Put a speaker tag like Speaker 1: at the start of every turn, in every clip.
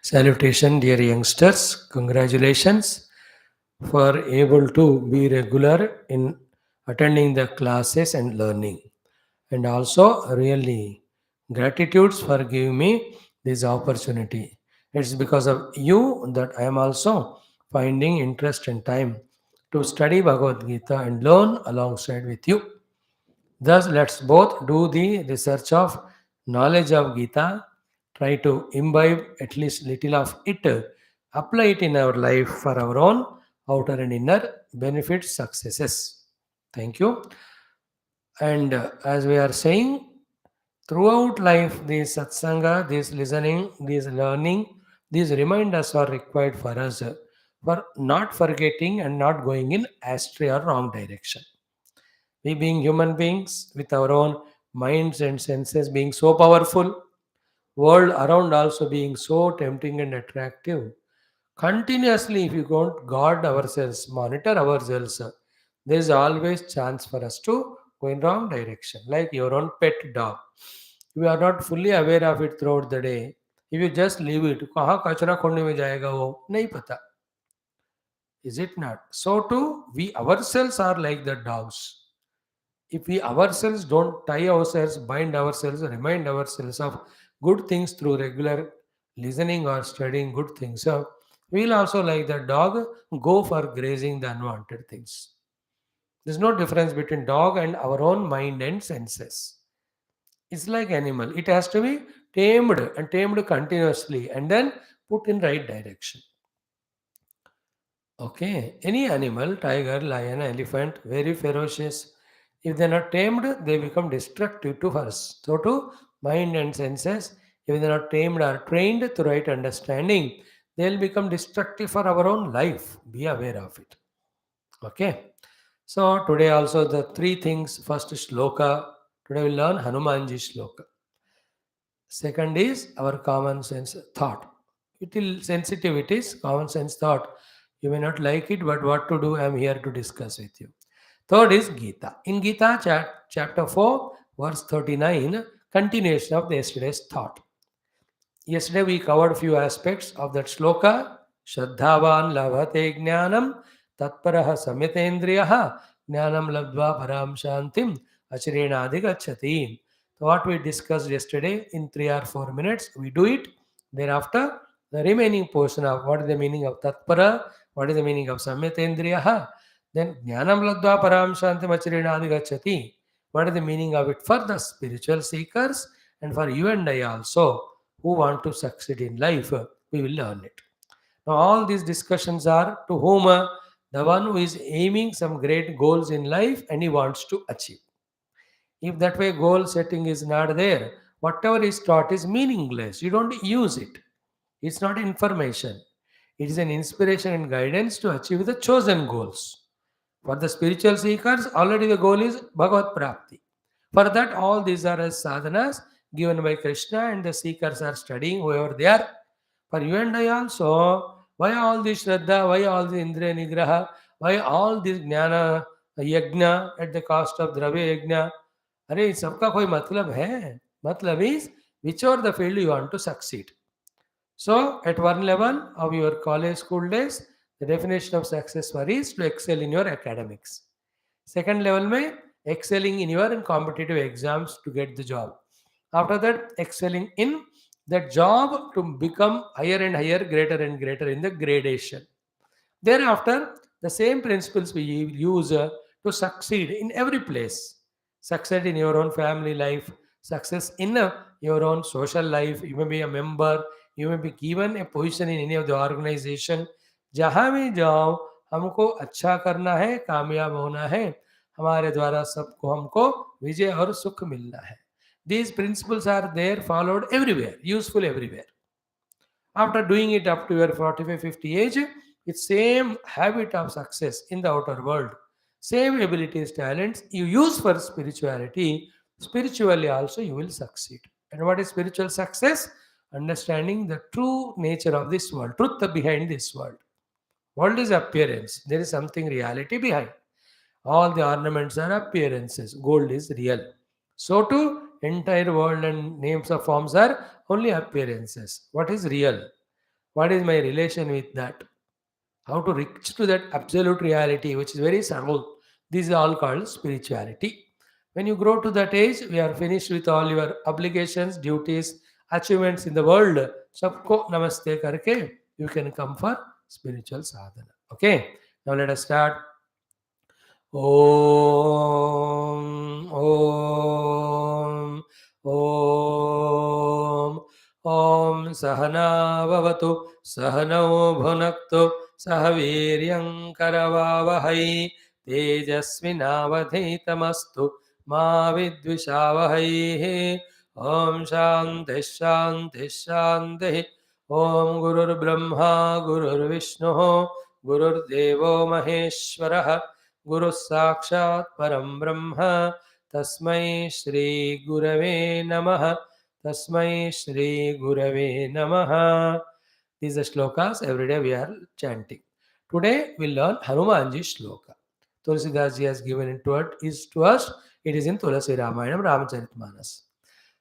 Speaker 1: Salutation, dear youngsters. Congratulations for able to be regular in attending the classes and learning. And also, really, gratitudes for giving me this opportunity. It's because of you that I am also finding interest and time to study Bhagavad Gita and learn alongside with you. Thus, let's both do the research of knowledge of Gita, try to imbibe at least little of it, apply it in our life for our own outer and inner benefits, successes. Thank you. And as we are saying, throughout life, this satsanga, this listening, this learning, these reminders are required for us for not forgetting and not going in astray or wrong direction. We being human beings with our own minds and senses being so powerful, world around also being so tempting and attractive. Continuously, if you don't guard ourselves, monitor ourselves, there is always chance for us to go in wrong direction. Like your own pet dog. You are not fully aware of it throughout the day. If you just leave it, कहाँ कचरा खोलने में जाएगा वो नहीं पता. Is it not? So too, we ourselves are like the dogs. If we ourselves don't tie ourselves, bind ourselves, remind ourselves of good things through regular listening or studying good things, so we'll also, like the dog, go for grazing the unwanted things. There's no difference between dog and our own mind and senses. It's like animal. It has to be tamed and tamed continuously and then put in right direction. Okay, any animal, tiger, lion, elephant, very ferocious. If they're not tamed, they become destructive to us. So to mind and senses, if they're not tamed or trained to right understanding, they'll become destructive for our own life. Be aware of it. Okay. So today also the three things. First shloka. Today we'll learn Hanumanji shloka. Second is our common sense thought. Little sensitive it is, common sense thought. You may not like it, but what to do, I am here to discuss with you. Third is Gita. In Gita, chapter 4, verse 39, continuation of the yesterday's thought. Yesterday we covered few aspects of that shloka. Shraddhavan labhate jnanam tatparaha samyatendriyaha jnanam labdva param shantim acharena adhigacchati. So what we discussed yesterday in 3 or 4 minutes, we do it. Thereafter, the remaining portion of what is the meaning of tatpara, what is the meaning of samyatendriyaha, then jnanam labdva param shantim acharena adhigacchati. What is the meaning of it for the spiritual seekers and for you and I also, who want to succeed in life, we will learn it. Now, all these discussions are to whom? The one who is aiming some great goals in life and he wants to achieve. If that way goal setting is not there, whatever is taught is meaningless. You don't use it. It's not information. It is an inspiration and guidance to achieve the chosen goals. For the spiritual seekers, already the goal is Bhagavad Prapti. For that, all these are as sadhanas given by Krishna, and the seekers are studying whoever they are. For you and I also, why all this Shraddha, why all the Indriya Nigraha, why all this Jnana Yajna at the cost of Dravya Yajna? अरे सबका कोई मतलब है. मतलब is whichever the field you want to succeed. So, at one level of your college school days, the definition of success for is to excel in your academics. Second level में excelling in your competitive exams to get the job. After that, excelling in that job to become higher and higher, greater and greater in the gradation. Thereafter, the same principles we use to succeed in every place. Succeed in your own family life, success in your own social life. You may be a member, you may be given a position in any of the organization. जहाँ भी जाओ, हमको अच्छा करना है, कामयाब होना है. हमारे द्वारा सबको हमको विजय और सुख मिलना है. These principles are there followed everywhere, useful everywhere. After doing it up to your 45, 50 age, it's same habit of success in the outer world. Same abilities, talents you use for spirituality, spiritually also you will succeed. And what is spiritual success? Understanding the true nature of this world, truth behind this world. World is appearance. There is something reality behind. All the ornaments are appearances. Gold is real. So too, entire world and names of forms are only appearances. What is real? What is my relation with that? How to reach to that absolute reality, which is very subtle. This is all called spirituality. When you grow to that age, we are finished with all your obligations, duties, achievements in the world. Sabko namaste karke, you can come for spiritual sadhana. Okay, now let us start. Om, Om, Om, Om Sahana Vavatu, Sahano Bhunaktu, Sahaviryam Karavavahai, Tejasvinavadhitamastu, Ma Vidvishavahai, Om Shanti Shanti Shanti, Om Gurur Brahma, Gurur Vishnu, Gurur Devo Maheshwaraha, गुरु साक्षात् परम ब्रह्म तस्मै श्री गुरवे नमः तस्मै श्री गुरवे नमः. These are shlokas every day we are chanting. Today we learn Hanumanji shloka. Tulsidas ji has given it to us. It is in Tulasi Ramayanam Ramcharitmanas.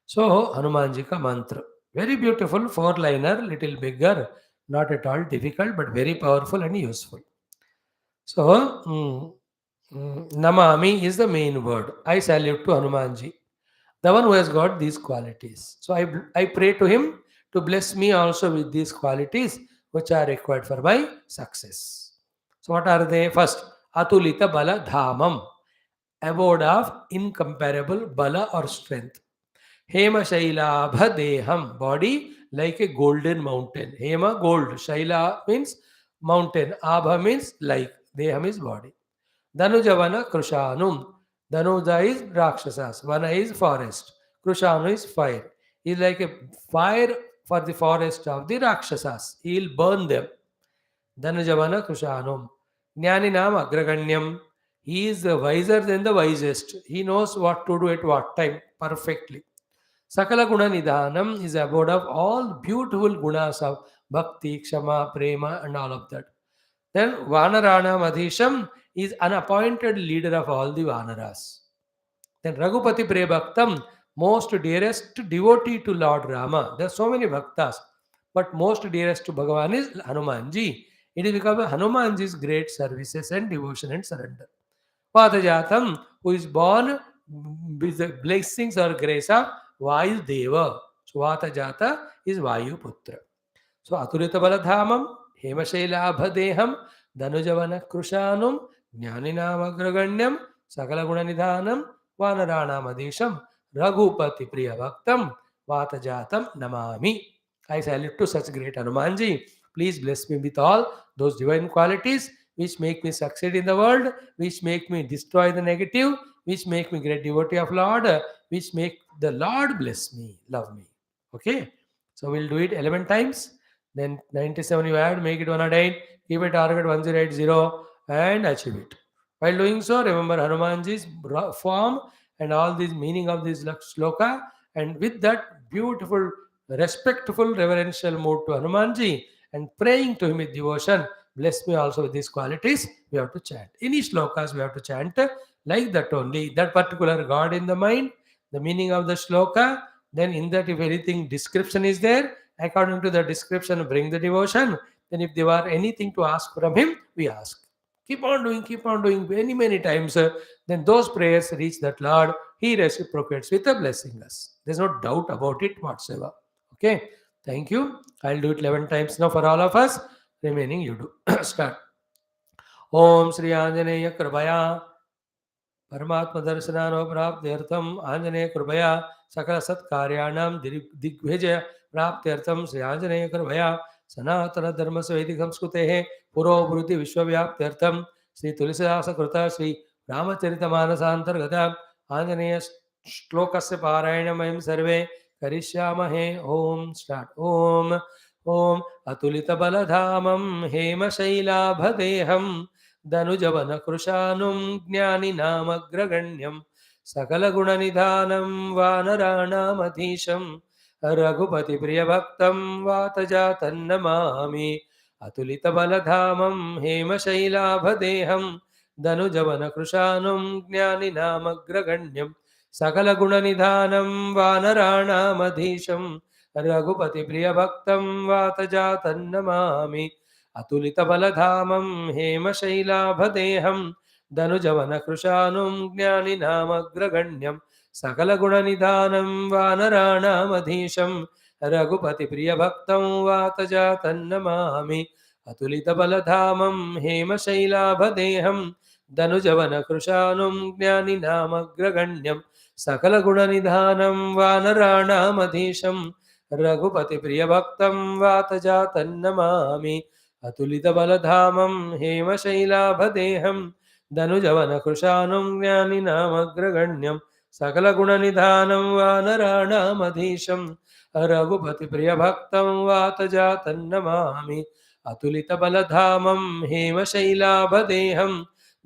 Speaker 1: So Hanumanji ka mantra. Very beautiful, four-liner, little bigger, not at all difficult, but very powerful and useful. So, Namami is the main word. I salute to Hanumanji, the one who has got these qualities. So, I pray to him to bless me also with these qualities which are required for my success. So, what are they? First, Atulita Bala Dhamam, abode of incomparable Bala or strength. Hema Shaila Deham, body like a golden mountain. Hema, gold. Shaila means mountain. Abha means like. Deham is body. Danujavana Krushanum. Danuja is Rakshasas. Vana is forest. Krushanu is fire. He is like a fire for the forest of the Rakshasas. He will burn them. Danujavana Krushanum. Jnaninam Agraganyam. He is wiser than the wisest. He knows what to do at what time perfectly. Sakala Guna Nidhanam is abode of all beautiful gunas of bhakti, kshama, prema, and all of that. Then Vanarana Madhisham is an appointed leader of all the Vanaras. Then Raghupati Prebhaktam, most dearest devotee to Lord Rama. There are so many bhaktas, but most dearest to Bhagavan is Hanumanji. It is because of Hanumanji's great services and devotion and surrender. Vatajatam, who is born with the blessings or grace of Vayu Deva. So Vatajata is Vayu Putra. So Atulita Baladhamam, Hemashailaabhadeham, Danujavana Krushanum, Jnaninamagraganyam, Sakala Gunanidhanam, Vanaranam Raghupati Priyavaktam, Vatajatam Namami. I salute to such great Hanumanji. Please bless me with all those divine qualities which make me succeed in the world, which make me destroy the negative, which make me great devotee of Lord, which make the Lord bless me, love me. Okay? So we'll do it 11 times. Then 97 you add, make it 108, keep a target 1080 and achieve it. While doing so, remember Hanumanji's form and all this meaning of this shloka, and with that beautiful, respectful, reverential mood to Hanumanji and praying to him with devotion, bless me also with these qualities, we have to chant. Any shlokas we have to chant like that only, that particular God in the mind, the meaning of the shloka, then in that if anything description is there, according to the description bring the devotion. Then if there were anything to ask from him, we ask. Keep on doing many times. Then those prayers reach that Lord. He reciprocates with a blessing us. There's no doubt about it whatsoever. Okay. Thank you. I'll do it 11 times now for all of us. Remaining you do. Start. Om Sri Anjaneya Kripaya परमात्म दर्शनानो प्राप्त्यर्थम आंजनेय कृपया सकल सत्कार्याणाम दिग्विजय प्राप्त्यर्थम श्री आंजनेय कृपया सनातन धर्म से वैदिक संस्कृते पुरोभूति विश्वव्याप्त्यर्थम श्री तुलसीदास कृत श्री रामचरितमानसान्तर्गत आञ्जनेय श्लोकस्य पारायणं वयं सर्वे करिष्यामहे. ॐ start. Om अतुलितबलधामं हेमशैलाभदेहं धनुजवनकृशानुं ज्ञानिनामग्रगण्यं सकलगुणनिधानं वानराणामधीशं रघुपतिप्रियभक्तं वातजातन्नमामि. अतुलितबलधामं हेमशैलाभदेहं धनुजवनकृशानुं ज्ञानिनामग्रगण्यं सकलगुणनिधानं वानराणामधीशं रघुपतिप्रियभक्तं वातजातन्नमामि. अतुलितबलधामं हेमशैलाभदेहं धनुजवनकृशानुं ज्ञानिनामग्रगण्यं सकलगुणनिधानं वानराणामधीशं रघुपतिप्रियभक्तं वातजातन्नमामि. अतुलितबलधामं हेमशैलाभदेहं धनुजवनकृशानुं ज्ञानिनामग्रगण्यं सकलगुणनिधानं वानराणामधीशं रघुपतिप्रियभक्तं वातजातन्नमामि. अतुलितबलधामं हेमशैलाभदेहं धनुजवनकृशानुं ज्ञानिनामग्रगण्यं सकलगुणनिधानं वानराणामधीशं रघुपतिप्रियभक्तं वातजातन्नमामि. अतुलितबलधामं हेमशैलाभदेहं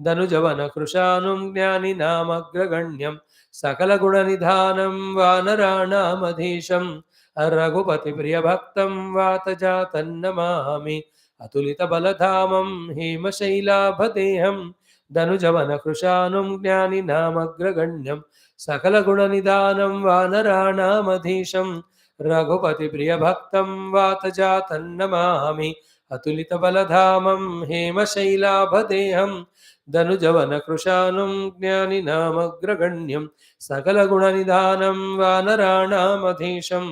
Speaker 1: धनुजवनकृशानुं ज्ञानिनामग्रगण्यं सकलगुणनिधानं वानराणामधीशं रघुपतिप्रियभक्तं वातजातन्नमामि. अतुलितबलधामं हेमशैलाभदेहं धनुजवनकृशानुं ज्ञानिनामग्रगण्यं सकलगुणनिधानं वानराणामधीशं रघुपतिप्रियभक्तं वातजातन्नमामि. अतुलितबलधामं हेमशैलाभदेहं धनुजवनकृशानुं ज्ञानिनामग्रगण्यं सकलगुणनिधानं वानराणामधीशं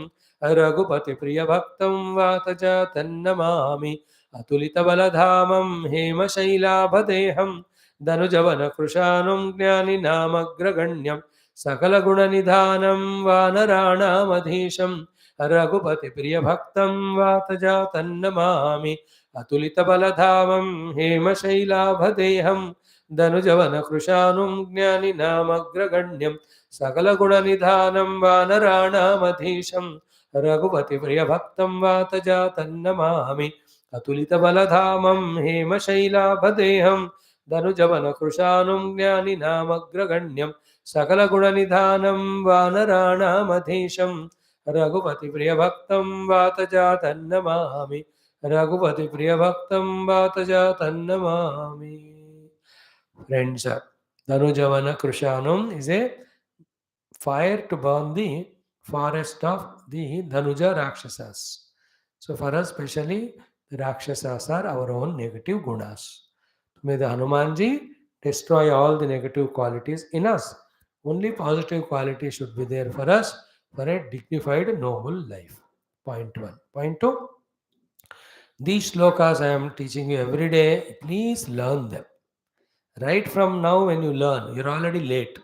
Speaker 1: रघुपतिप्रियभक्तं वातजातन्नमामि. अतुलितबलधामं हेमशैलाभदेहं धनुजवनकृशानुं ज्ञानिनामग्रगण्यं सकलगुणनिधानं वानराणामधीशं रघुपतिप्रियभक्तं वातजातन्नमामि. अतुलितबलधामं हेमशैलाभदेहं धनुजवनकृशानुं ज्ञानिनामग्रगण्यं सकलगुणनिधानं वानराणामधीशं रघुपतिप्रियभक्तं वातजातन्नमामि. अतुलितबलधामं हेमशैलाभदेहं धनुजवनकृशानुं ज्ञानिनामग्रगण्यं सकलगुणनिधानं वानराणामधीशं रघुपतिप्रियभक्तं वातजातन्नमामि. रघुपतिप्रियभक्तं वातजातन्नमामि. Friends, Dhanujavana Krishanum is a fire to burn the forest of the Dhanuja Rakshasas. So for us especially, the Rakshasas are our own negative gunas. May the Hanumanji destroy all the negative qualities in us. Only positive qualities should be there for us for a dignified, noble life. Point 1. Point 2. These shlokas I am teaching you every day. Please learn them. Right from now, when you learn, you're already late.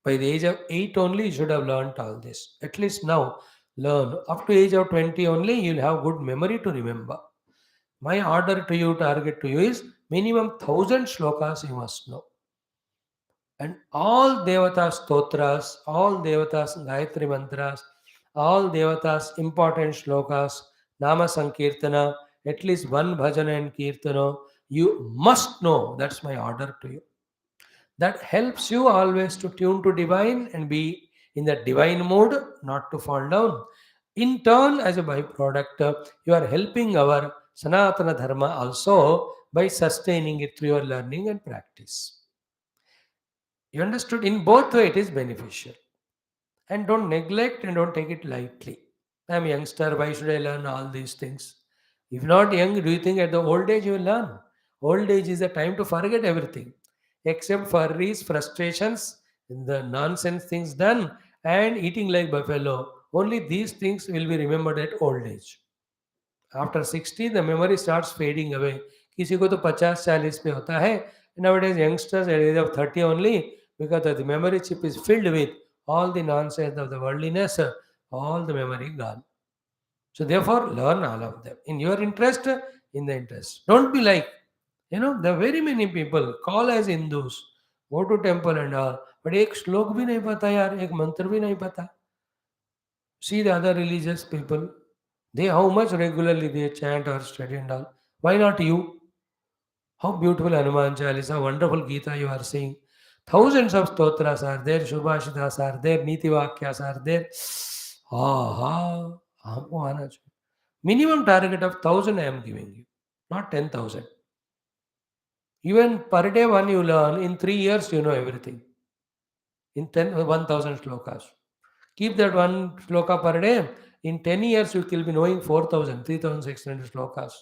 Speaker 1: By the age of 8 only, you should have learned all this. At least now, learn. Up to age of 20 only, you'll have good memory to remember. My order to you, target to you is minimum 1000 shlokas you must know. And all Devatas stotras, all Devatas Gayatri mantras, all Devatas important shlokas, Nama Sankirtana, at least one bhajana and kirtana, you must know. That's my order to you. That helps you always to tune to divine and be in that divine mode, not to fall down. In turn, as a byproduct, you are helping our Sanatana Dharma also by sustaining it through your learning and practice. You understood? In both way, it is beneficial. And don't neglect and don't take it lightly. I'm a youngster, why should I learn all these things? If not young, do you think at the old age you will learn? Old age is a time to forget everything, except worries, frustrations, the nonsense things done, and eating like buffalo. Only these things will be remembered at old age. After 60, the memory starts fading away. किसी को तो 50-40 पे होता है. Nowadays, youngsters at the age of 30 only, because the memory chip is filled with all the nonsense of the worldliness, all the memory gone. So therefore, learn all of them. In your interest, in the interest. Don't be like, there are very many people call as Hindus, go to temple and all, but एक श्लोक भी नहीं पता यार, एक मंत्र भी नहीं पता. See the other religious people, they how much regularly they chant or study and all. Why not you? How beautiful Hanuman Chalisa, wonderful Geetha you are seeing. Thousands of stotras are there, Shubhashitas are there, Niti Vakyas are there. Ah, हमको आना चाहिए. Minimum target of 1,000 I am giving you, not 10,000. Even per day one you learn, in 3 years you know everything. In 1,000 shlokas. Keep that one shloka per day. In 10 years you will be knowing 4,000, 3,600 shlokas.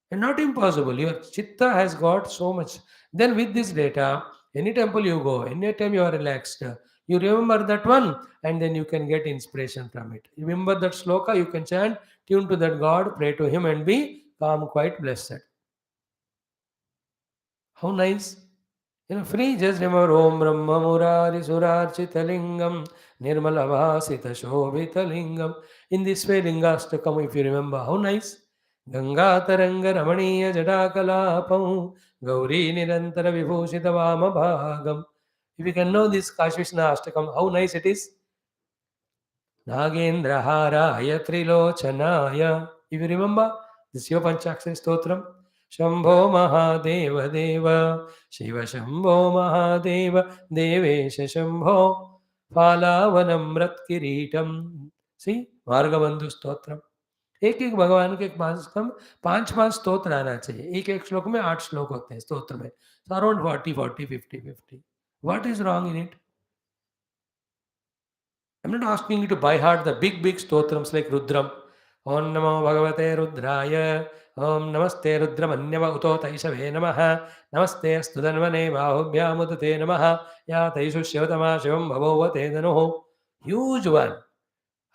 Speaker 1: And not impossible. Your chitta has got so much. Then with this data, any temple you go, anytime you are relaxed, you remember that one and then you can get inspiration from it. Remember that shloka, you can chant, tune to that God, pray to him and be calm, quite blessed. How nice. Free, just remember Om Brahma Murari Surarchita Lingam Nirmala Vasita Shobhita Lingam. In this way, Lingastakam, if you remember, how nice. Ganga Taranga Ramaniya Jadakalapam Gauri Nirantara Vibhushita Vama Bhagam. If you can know this Kashvishna Ashtakam, how nice it is. Nagendraharaya Trilochanaya. If you remember, this is your Panchakshari Stotram. Shambho Mahadeva Deva Shiva Shambho Mahadeva Devesha Shambho Phalavanam Kiritam. See, Margabandhu Stotram. एक एक भगवान के पास कम 5-5 स्तोत्र आना चाहिए. एक एक श्लोक में 8 श्लोक होते हैं स्तोत्र में. So around 40, 50. What is wrong in it? I'm not asking you to by heart the big stotrams like Rudram. Om Namo Bhagavate Rudraya. Om Namaste Rudramanyava Uto Taishave Namaha. Namaste Studanvane Bahubhyamudate Namaha. Ya Taishu Shivatama Shivam Bhavovate Danoho. Huge one.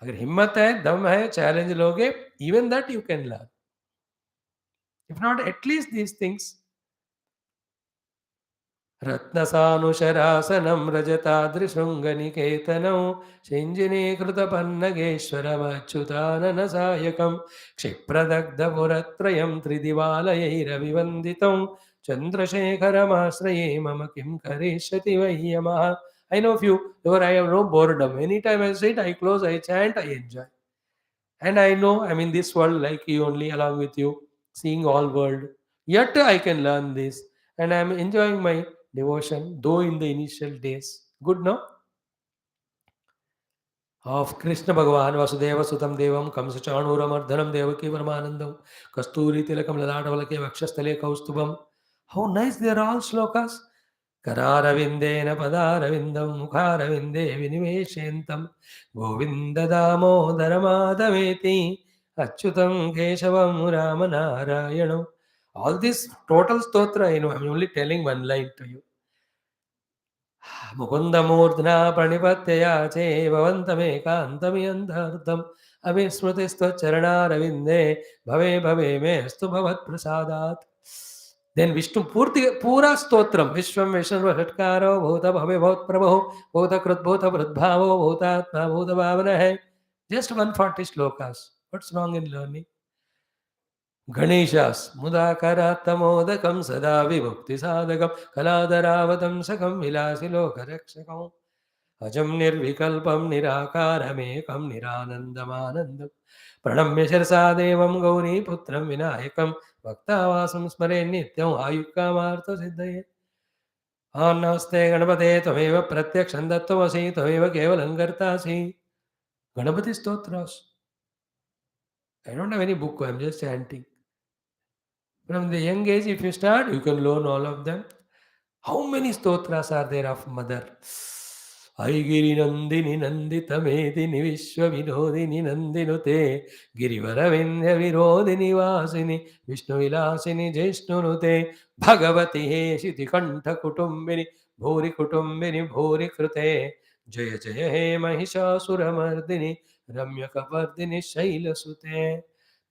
Speaker 1: अगर हिम्मत है, दम है, challenge लोगे, even that you can learn. If not, at least these things. रत्नसानुशरासनं रजताद्रिशृङ्गनिकेतनं सिञ्जिनीकृतपन्नगेश्वरमच्युताननसायकं क्षिप्रदग्धपुरत्रयं त्रिदिवालयैरविवन्दितं चन्द्रशेखरमाश्रये मम किं करिष्यति वै यमः. I know few, where I have no boredom. Anytime I sit, I close, I chant, I enjoy. And I know I'm in this world like you only, along with you, seeing all world. Yet I can learn this. And I'm enjoying my devotion, though in the initial days. Good, no? Of Krishna Bhagavan Vasudeva Sutam Devam Kamsa Chanuramardanam Devaki Varmanandam Kasturi Tilakam Ladatavalake Vakshastale Kaustubam. How nice they are all shlokas. Kararavindena Padaravindam Mukharavinde Viniveshentam Govinda Damodaramadavetī Achyutam Keshavam Ramanarayanam. All this total stotra, I'm only telling one line to you. मुकुन्दमूर्ध्ना प्रणिपत्यया चे भवन्तमेकान्तमियन्तार्थम् अविस्मृतिस्त्वच्चरणारविन्दे भवे भवे मेऽस्तु भवत्प्रसादात्. Then Vishnu Pura Stotram Vishwam Vishnu Shatkaro Bhuta Bhave Bhut Prabhu Bhuta Krut Bhuta Prudbhavo Bhutatma Bhuta Bhavana hai. Just 140 shlokas. What's wrong in learning? Ganeshas Mudakaratamodakam Sada Vibhukti Sadakam Kaladaravatam Sakam Vilasilo Ajam Nirvikalpam Nirakaramekam Niranandamanandam Pranamya Shirsadevam Gauri Putram Vinayakam Bhaktavasam Smare Nityam Ayukamartha Siddhaye. Namaste Ganapate Tameva Pratyakshandattvasi Tameva Kevalangartasi. Ganapati Stotras. I don't have any book, I'm just chanting. From the young age, if you start, you can learn all of them. How many stotras are there of mother? Aigiri Nandini Nandita Medini Vishwa Vinodini Nandinute Girivaravinda Virodini Vasini Vishnu Vilasini Jeshnunute Bhagavati He Shiti Kanta Kutumbini Bhori Kutumbini Bhori Krute Jaya Jaya He Mahishasuramardini Ramya Kapardini Shaila Sute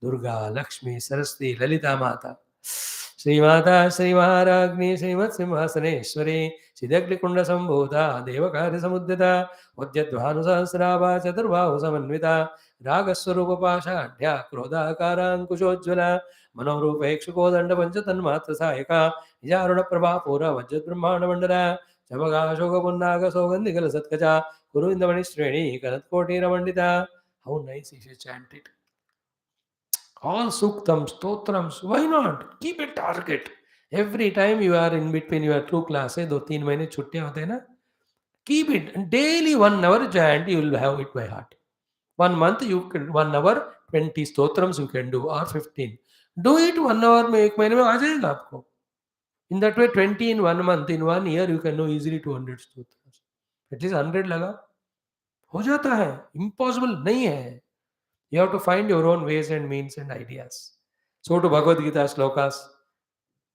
Speaker 1: Durga Lakshmi Saraswati Lalita Mata Srimata Sri Maharagni Srimat Simhasaneswari Siddhaklikunda Sambhuta Devakari Samudita Udyadvanu Sahasrava Chaturbahu Samanvita Ragaswarupa Pasha Krodha Karankushojjvala Manorupa Ekshukodanda Panchatanmatra Sayaka Nijaruna Prabha Pura Vajjat Brahmana Mandara Javaga Shoga Punnaga Sogandikala Satkaja, Guru in the Manishreni, Kanatkoti Ramandita. How nice if you chant it. All suktams, stotrams, why not? Keep a target. Every time you are in between your two classes, दो तीन महीने छुट्टियां होते हैं ना, keep it. Daily 1 hour chant, you will have it by heart. 1 month, you can 1 hour, 20 stotrams you can do, or 15. Do it 1 hour में एक महीने में आ जाएगा आपको. In that way, 20 in 1 month, in 1 year, you can know easily 200 stotrams. At least 100 लगा. हो जाता है. Impossible नहीं है. You have to find your own ways and means and ideas. So to Bhagavad Gita shlokas.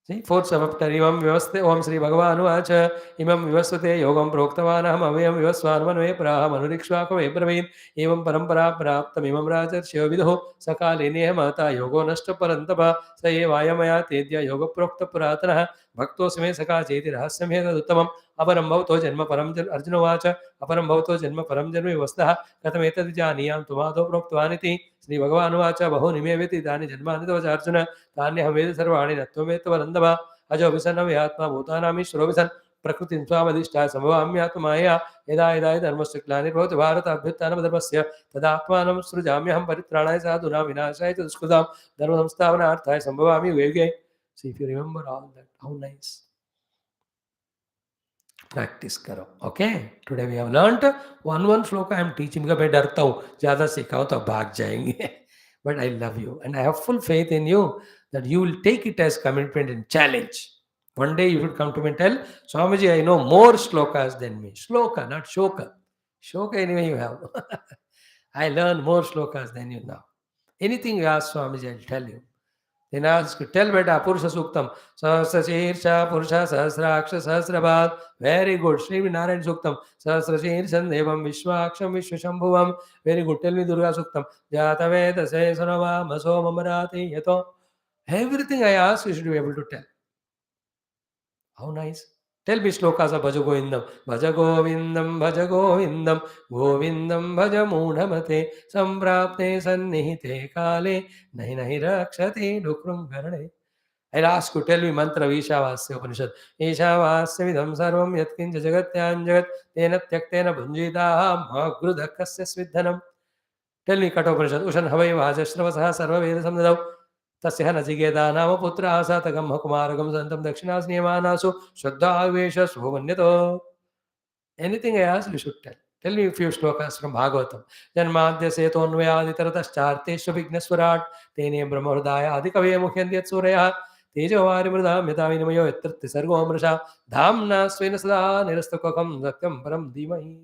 Speaker 1: See, fourth chapter, imam vivaste om Sri Bhagavanu acha imam vivasvate yogam proktavanaham avyam vivasvanmanve praham anurikshvakave praveen evam parampara praptam imam rajarshyo vidho sakaline mata yogo nashta parantapa sa evayamaya tedya yoga prokta puratana bhakto sme saka cheti rahasyam heda uttamam aparam bhavto janma param arjuna vacha aparam bhavto janma param janma vivastah katam etad janiyam tumado proktavaniti Sri Bhagavanu acha bahu nimeveti dani janmani tavacha arjuna तान्यहं वेद सर्वाणि न त्वमेव वरन्दव अजो विसन्नमे आत्मा भूतानामीश्वरो विसन् प्रकृतिं स्वामधिष्ठाय समवाम्यात्ममाया यदा यदा हि धर्मस्य ग्लानिर्भवति भारत अभ्युत्थानमधर्मस्य तदात्मानं सृजाम्यहं परित्राणाय साधूनां विनाशाय च दुष्कृतां धर्मसंस्थापनार्थाय सम्भवामि युगे. See, if you remember all that, how nice. Practice करो. Okay, today we have learnt one shloka. I am teaching का मैं डरता हूँ ज़्यादा सिखाऊँ तो भाग जाएंगे. But I love you and I have full faith in you that you will take it as commitment and challenge. One day you should come to me and tell, Swamiji, I know more shlokas than me. Shloka, not shoka. Shoka anyway you have. I learn more shlokas than you now. Anything you ask Swamiji, I'll tell you. Then ask, tell beta, Purusha Suktam. Sahasra Shirsha, Purusha Sahasraksha Sahasrabad. Very good. Sri Narayan Suktam. Sahasra Shirshan Devam Vishwaksham Vishwashambhuvam. Very good. Tell me Durga Suktam. Jata Veda Se Sanava Maso Mamarati Yato. Everything I ask, you should be able to tell. How nice. Tell me shlokas of Bhaja Govindam. Bhaja Govindam, Bhaja Govindam, Govindam Bhaja Moodhamate, Samprapte Sannihite Kale, Nahi Nahi Rakshati Dukrum Garane. I'll ask you, tell me mantra Vishavasya Upanishad. Ishavasya Vidam Sarvam Yatkinja Jagatyan Jagat, Tena Tyaktena Bhunjitaha, Magrudhakasya Svidhanam. Tell me Kathopanishad. Ushan Havai Vajashravasaha Sarva Veda Samnadav. तस्य नचिकेता नाम पुत्र आसातकं कुमारकं सन्तं दक्षिणास्नियमानासु श्रद्धावेश सुमन्यतो. Anything I ask, you should tell. Tell me a few shlokas from Bhagavatam. Janmadya setonnvayaditarataschaarteshu vighneswarat tene brahmahridaya adikave muhyandyat surya tejovari mridam yata vinamayo yatrati sargo amrasha dhamna svena sada nirastakakam satyam param dhimahi.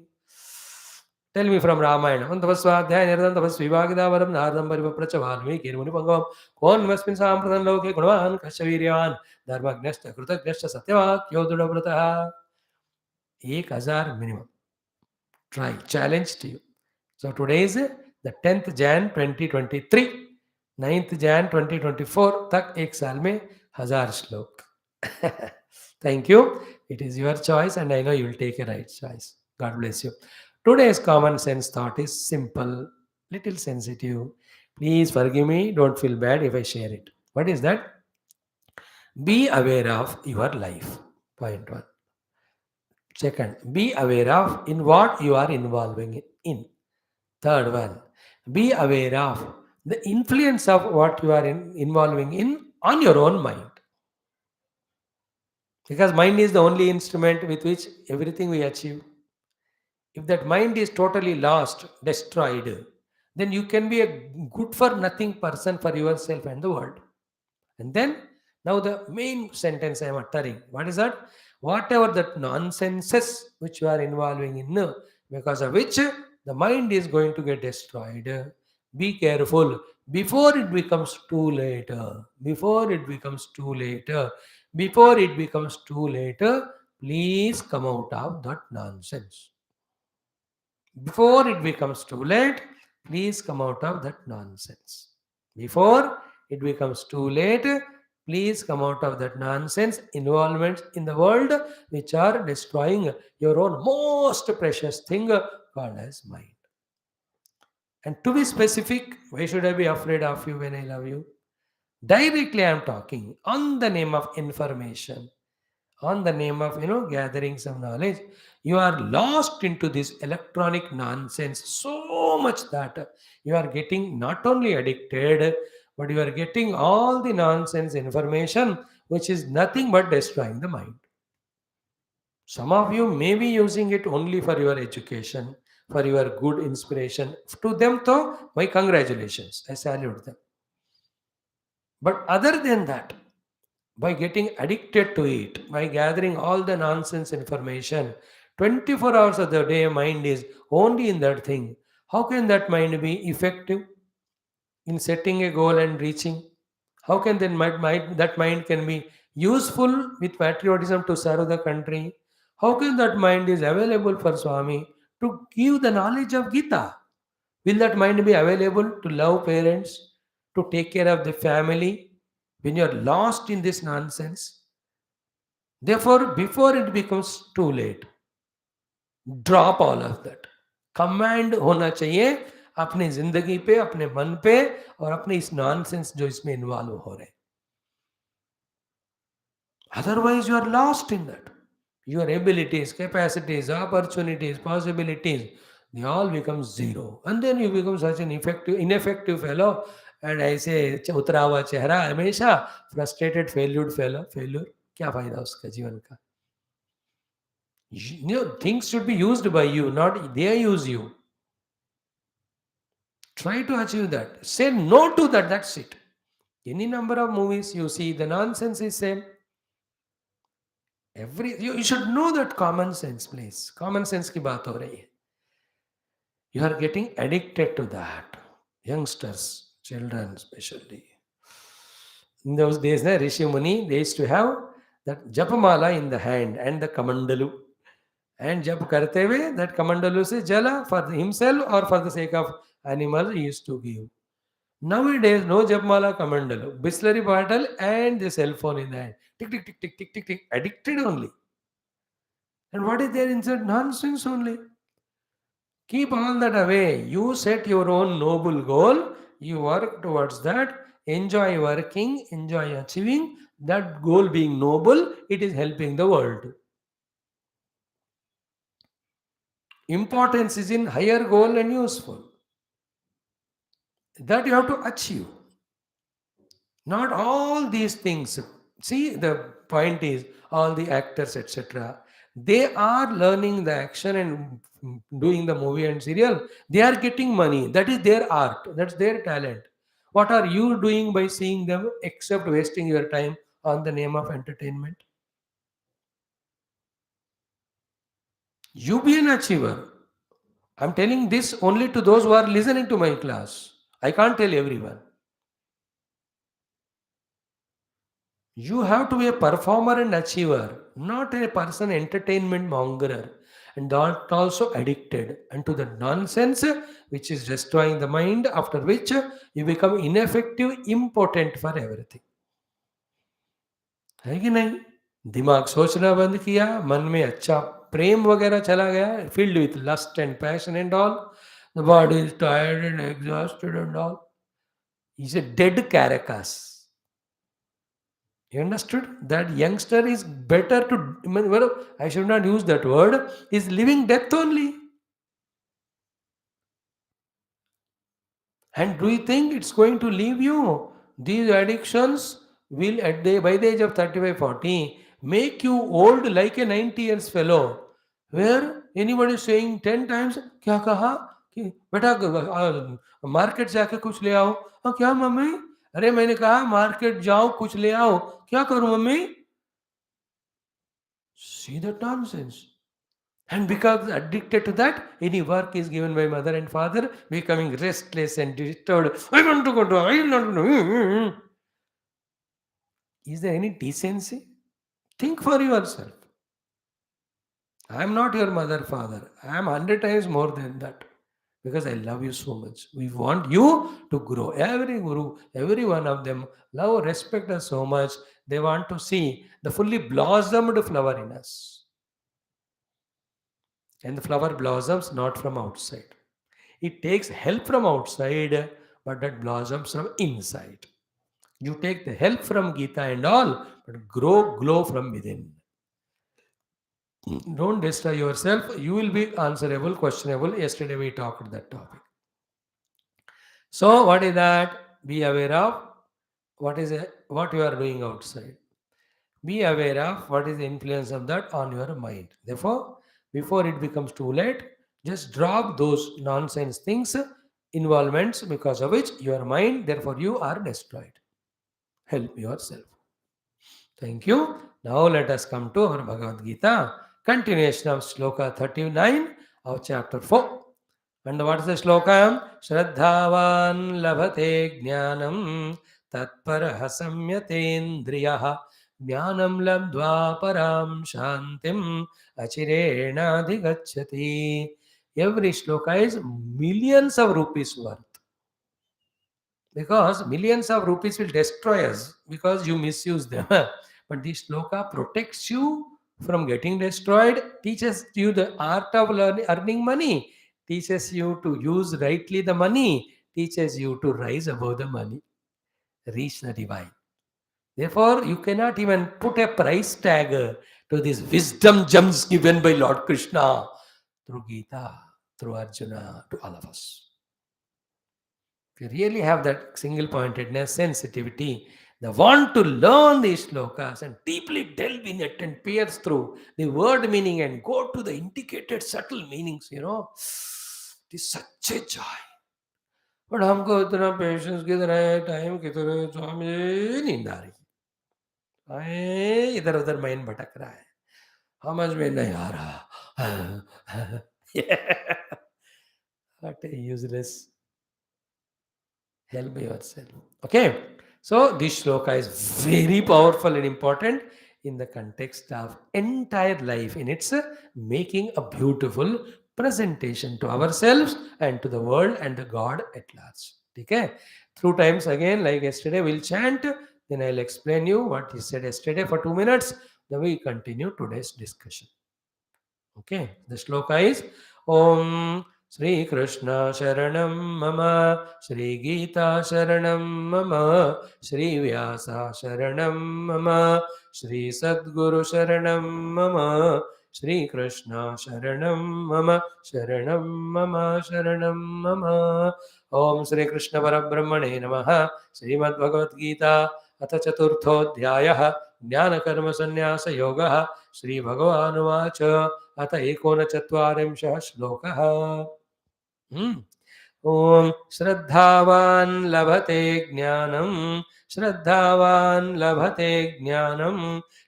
Speaker 1: Tell me from Ramayana. Antavaswadhyaya nirantavasvi vagidavaram nardam parivapracha valmiki munipangam कौन मस्मिन् साम्प्रतं लोके गुणवान् कश्यवीर्यवान् धर्मज्ञश्च कृतज्ञश्च सत्यवाक्यो दृढव्रतः. 1000 minimum. Try. Challenge to you. So today is the 10th Jan 2023. 9th Jan 2024 तक एक साल में 1000 श्लोक. Thank you. It is your choice and I know you will take a right choice. God bless you. Today's common sense thought is simple, little sensitive. Please forgive me. Don't feel bad if I share it. What is that? Be aware of your life. Point 1. Second, be aware of in what you are involving in. Third one, be aware of the influence of what you are involving in on your own mind. Because mind is the only instrument with which everything we achieve. If that mind is totally lost, destroyed, then you can be a good for nothing person for yourself and the world. And then, now the main sentence I am uttering, what is that? Whatever that nonsenses which you are involving in, because of which the mind is going to get destroyed. Be careful before it becomes too late. Before it becomes too late. Before it becomes too late, please come out of that nonsense. Before it becomes too late, please come out of that nonsense. Before it becomes too late, please come out of that nonsense involvements in the world which are destroying your own most precious thing called as mind. And to be specific, why should I be afraid of you when I love you? Directly I am talking on the name of information, on the name of gathering some knowledge. You are lost into this electronic nonsense so much that you are getting not only addicted, but you are getting all the nonsense information which is nothing but destroying the mind. Some of you may be using it only for your education, for your good inspiration. To them though, my congratulations, I salute them. But other than that, by getting addicted to it, by gathering all the nonsense information, 24 hours of the day, mind is only in that thing. How can that mind be effective in setting a goal and reaching? How can then that mind can be useful with patriotism to serve the country? How can that mind is available for Swami to give the knowledge of Gita? Will that mind be available to love parents, to take care of the family when you are lost in this nonsense? Therefore, before it becomes too late, drop all of that. Command होना चाहिए अपनी जिंदगी पे, अपने मन पे, और अपने इस नॉनसेंस जो इसमें इन्वॉल्व हो रहे हैं. Otherwise, you are lost in that. Your abilities, capacities, opportunities, possibilities, they all become zero. And then you become such an ineffective fellow. And ऐसे उतरा हुआ चेहरा हमेशा, frustrated, failure. क्या फायदा उसका जीवन का? Things should be used by you, not they use you. Try to achieve that. Say no to that. That's it. Any number of movies you see, the nonsense is same. You should know that common sense, please. Common sense की बात हो रही है. You are getting addicted to that. Youngsters, children especially. In those days, Rishi Muni, they used to have that japamala in the hand and the kamandalu. And jab karte hue, that kamandalu se jala for himself or for the sake of animal he used to give. Nowadays, no japmala kamandalu. Bisleri bottle and the cell phone in the hand. Tick, tick, tick, tick, tick, tick, tick. Addicted only. And what is there inside? Nonsense only. Keep all that away. You set your own noble goal. You work towards that. Enjoy working. Enjoy achieving. That goal being noble, it is helping the world. Importance is in higher goal and useful. That you have to achieve. Not all these things. See, the point is, all the actors, etc., they are learning the action and doing the movie and serial. They are getting money. That is their art. That's their talent. What are you doing by seeing them except wasting your time on the name of entertainment? You be an achiever. I'm telling this only to those who are listening to my class. I can't tell everyone. You have to be a performer and achiever, not a person entertainment mongerer, and not also addicted unto the nonsense which is destroying the mind, after which you become ineffective, impotent for everything. है कि नहीं? दिमाग सोचना बंद किया, मन में अच्छा प्रेम वगैरह चला गया, filled with lust and passion and all. The body is tired and exhausted and all. He's a dead carcass. You understood? That youngster is better to, well, I should not use that word, is living death only. And do you think it's going to leave you? These addictions will, by the age of 35, 40, make you old like a 90 years fellow. Where anybody is saying 10 times, क्या कहा? कि बेटा market जाके कुछ ले आओ. क्या mummy? अरे मैंने कहा मार्केट जाओ कुछ ले आओ. क्या करूं mummy? See that nonsense. And because addicted to that, any work is given by mother and father, becoming restless and disturbed. I want to go to, I want to. Is there any decency? Think for yourself. I am not your mother, father. I am 100 times more than that. Because I love you so much. We want you to grow. Every guru, every one of them, love, respect us so much. They want to see the fully blossomed flower in us. And the flower blossoms not from outside. It takes help from outside, but that blossoms from inside. You take the help from Geetha and all, but glow from within. Don't destroy yourself. You will be answerable, questionable. Yesterday we talked that topic. So what is that? Be aware of what you are doing outside. Be aware of what is the influence of that on your mind. Therefore, before it becomes too late, just drop those nonsense things, involvements because of which your mind, therefore you are destroyed. Help yourself. Thank you. Now let us come to our Bhagavad Gita, continuation of Shloka 39 of chapter 4. And what is the Shloka? Shraddhavan labhate jnanam tatparaha samyatendriyaha jnanam labdva param shantim achirena adhigacchati. Every Shloka is millions of rupees worth. Because millions of rupees will destroy us because you misuse them. But this shloka protects you from getting destroyed, teaches you the art of earning money, teaches you to use rightly the money, teaches you to rise above the money, reach the divine. Therefore, you cannot even put a price tag to these wisdom gems given by Lord Krishna through Geetha, through Arjuna, to all of us. If you really have that single pointedness, sensitivity, the want to learn these slokas and deeply delve in it and pierce through the word meaning and go to the indicated subtle meanings, it is such a joy. But हमको इतना patience किधर है, time किधर है, स्वामी नींद आ रही है, इधर उधर माइंड भटक रहा है, समझ में नहीं आ रहा. What a useless. Help yourself. Okay. So this shloka is very powerful and important in the context of entire life in its making a beautiful presentation to ourselves and to the world and the God at large. Okay. Through times again, like yesterday, we'll chant. Then I'll explain you what he said yesterday for 2 minutes. Then we continue today's discussion. Okay, the shloka is Om Sri Krishna Sharanam Mama Sri Geetha Sharanam Mama Sri Vyasa Sharanam Mama Sri Sadguru Sharanam Mama Sri Krishna Sharanam Mama Sharanam Mama Sharanam Mama Om Sri Krishna Parabrahmane Namaha Srimad Bhagavad Gita Atha Chaturthodhyayah Jnana Karma Sannyasa Yoga Sri Bhagavanuvacha अथ एकोनचत्वारिंशः श्लोकः. ॐ श्रद्धावान् लभते ज्ञानं श्रद्धावान् लभते ज्ञानं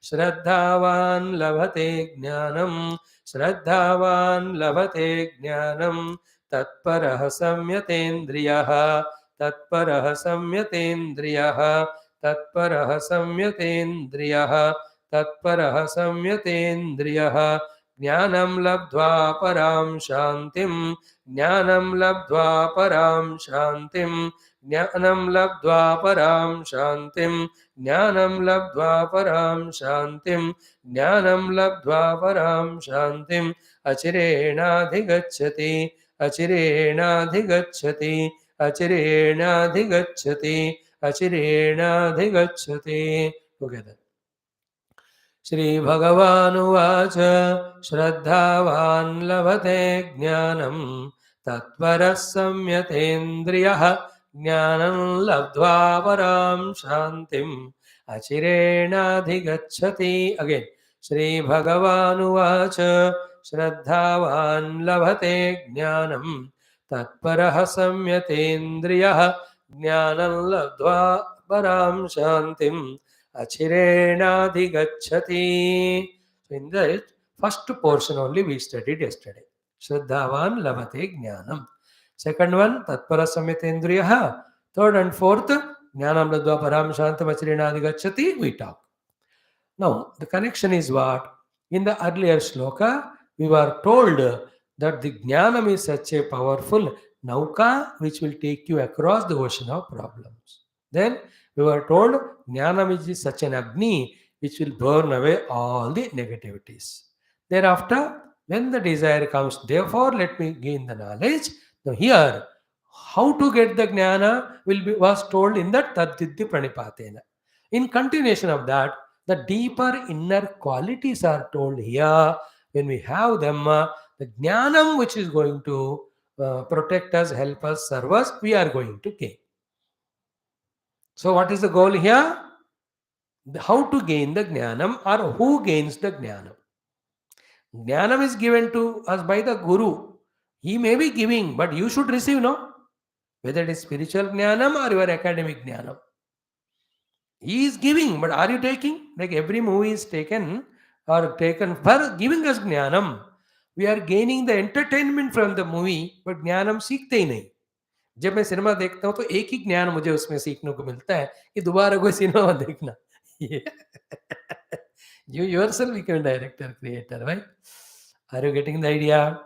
Speaker 1: श्रद्धावान् लभते ज्ञानं श्रद्धावान् लभते ज्ञानं तत्परः संयतेन्द्रियः तत्परः संयतेन्द्रियः तत्परः संयतेन्द्रियः तत्परः संयतेन्द्रियः ज्ञानं लब्ध्वा परां शान्तिं ज्ञानं लब्ध्वा परां शान्तिं ज्ञानं लब्ध्वा परां शान्तिं ज्ञानं लब्ध्वा परां शान्तिं ज्ञानं लब्ध्वा परां शान्तिम् अचिरेणाधिगच्छति अचिरेणाधिगच्छति अचिरेणाधिगच्छति अचिरेणाधिगच्छति. Together. श्रीभगवानुवाच श्रद्धावान् लभते ज्ञानं तत्परः संयतेन्द्रियः ज्ञानं लब्ध्वा परां शान्तिम् अचिरेणाधिगच्छति. अगेन श्रीभगवानुवाच श्रद्धावान् लभते ज्ञानं तत्परः संयतेन्द्रियः ज्ञानं लब्ध्वा परां शान्तिम् Achirenadhigacchati. So in the first portion only we studied yesterday. Shraddhavan labhate jnanam. Second one, tatpara samyatendriyaha. Third and fourth, jnanam ladva param shantam achirenadhigacchati. We talk. Now, the connection is what? In the earlier shloka, we were told that the jnanam is such a powerful nauka which will take you across the ocean of problems. Then we were told Jnanam is such an Agni which will burn away all the negativities. Thereafter, when the desire comes, therefore let me gain the knowledge. Now here, how to get the Jnana was told in that Tadditti Pranipatena. In continuation of that, the deeper inner qualities are told here When we have them, the jnanam which is going to protect us, help us, serve us, we are going to gain. So, what is the goal here? How to gain the jnanam, or who gains the jnanam? Jnanam is given to us by the Guru. He may be giving, but you should receive, no? Whether it is spiritual jnanam or your academic jnanam. He is giving, but are you taking? Like every movie is taken or taken for giving us jnanam. We are gaining the entertainment from the movie, but ज्ञानम सीखते ही नहीं. जब मैं cinema देखता हूँ तो एक ही ज्ञान मुझे उसमें सीखने को मिलता है कि दोबारा कोई सिनेमा देखना. You yourself become director, creator, right? Are you getting the idea?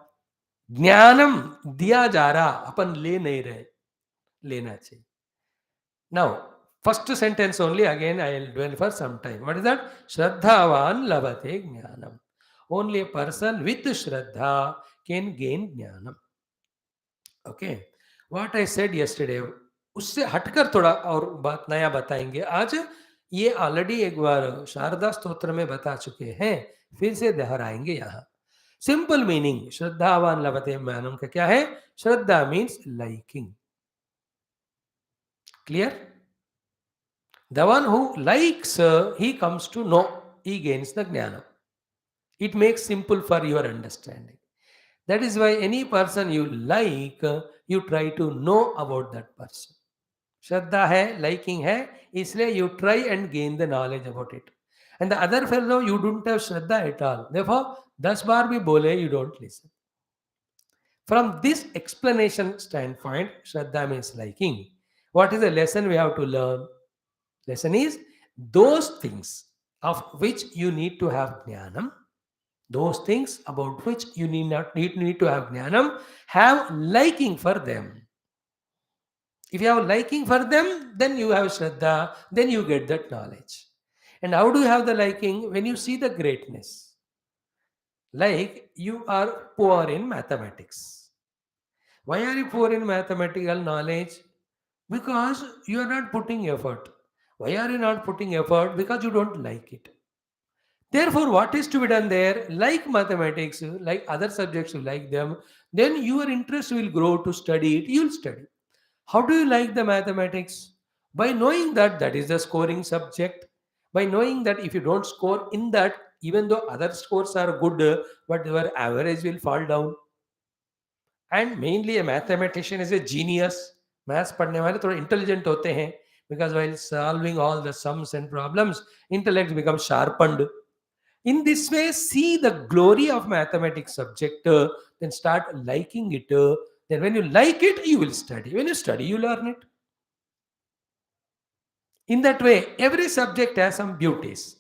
Speaker 1: ज्ञानम दिया जा रहा, अपन ले नहीं रहे, लेना चाहिए. Now, first sentence only, again I will dwell for some time. What is that? Shraddhavan labate jnanam. Only a person with Shraddha can gain jnanam. Okay. What I said yesterday, उससे हटकर थोड़ा और बात नया बताएंगे आज. ये ऑलरेडी एक बार शारदा स्तोत्र में बता चुके हैं, फिर से दोहराएंगे यहाँ. सिंपल मीनिंग श्रद्धावान लभते ज्ञानम का क्या है? Shraddha means liking. Clear? The one who likes, he comes to know, he gains the jnana. It makes simple for your understanding. That is why any person you like, you try to know about that person. Shraddha hai, liking hai, isliye you try and gain the knowledge about it. And the other fellow, you don't have Shraddha at all. Therefore, 10 baar bhi bole, you don't listen. From this explanation standpoint, Shraddha means liking. What is the lesson we have to learn? Lesson is those things of which you need to have jnanam, those things about which you need to have jnanam, have liking for them. If you have liking for them, then you have shraddha, then you get that knowledge. And how do you have the liking? When you see the greatness. Like you are poor in mathematics. Why are you poor in mathematical knowledge? Because you are not putting effort. Why are you not putting effort? Because you don't like it. Therefore, what is to be done there? Like mathematics, like other subjects, you like them, then your interest will grow to study it. You'll study. How do you like the mathematics? By knowing that that is the scoring subject. By knowing that if you don't score in that, even though other scores are good, but your average will fall down. And mainly a mathematician is a genius. Maths पढ़ने वाले थोड़े intelligent होते हैं, because while solving all the sums and problems, intellect becomes sharpened. In this way, see the glory of mathematics subject, then start liking it. Then when you like it, you will study. When you study, you learn it. In that way, every subject has some beauties.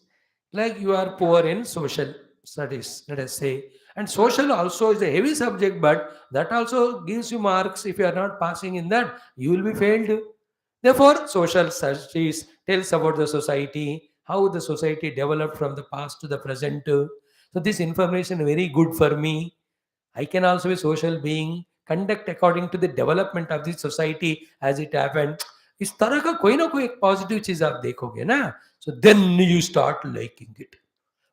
Speaker 1: Like you are poor in social studies, let us say. And social also is a heavy subject, but that also gives you marks. If you are not passing in that, you will be failed. Therefore, social studies tells about the society, how the society developed from the past to the present. So this information is very good for me. I can also be social being, conduct according to the development of the society as it happened. इस तरह का कोई ना कोई एक positive चीज आप देखोगे ना, so then you start liking it.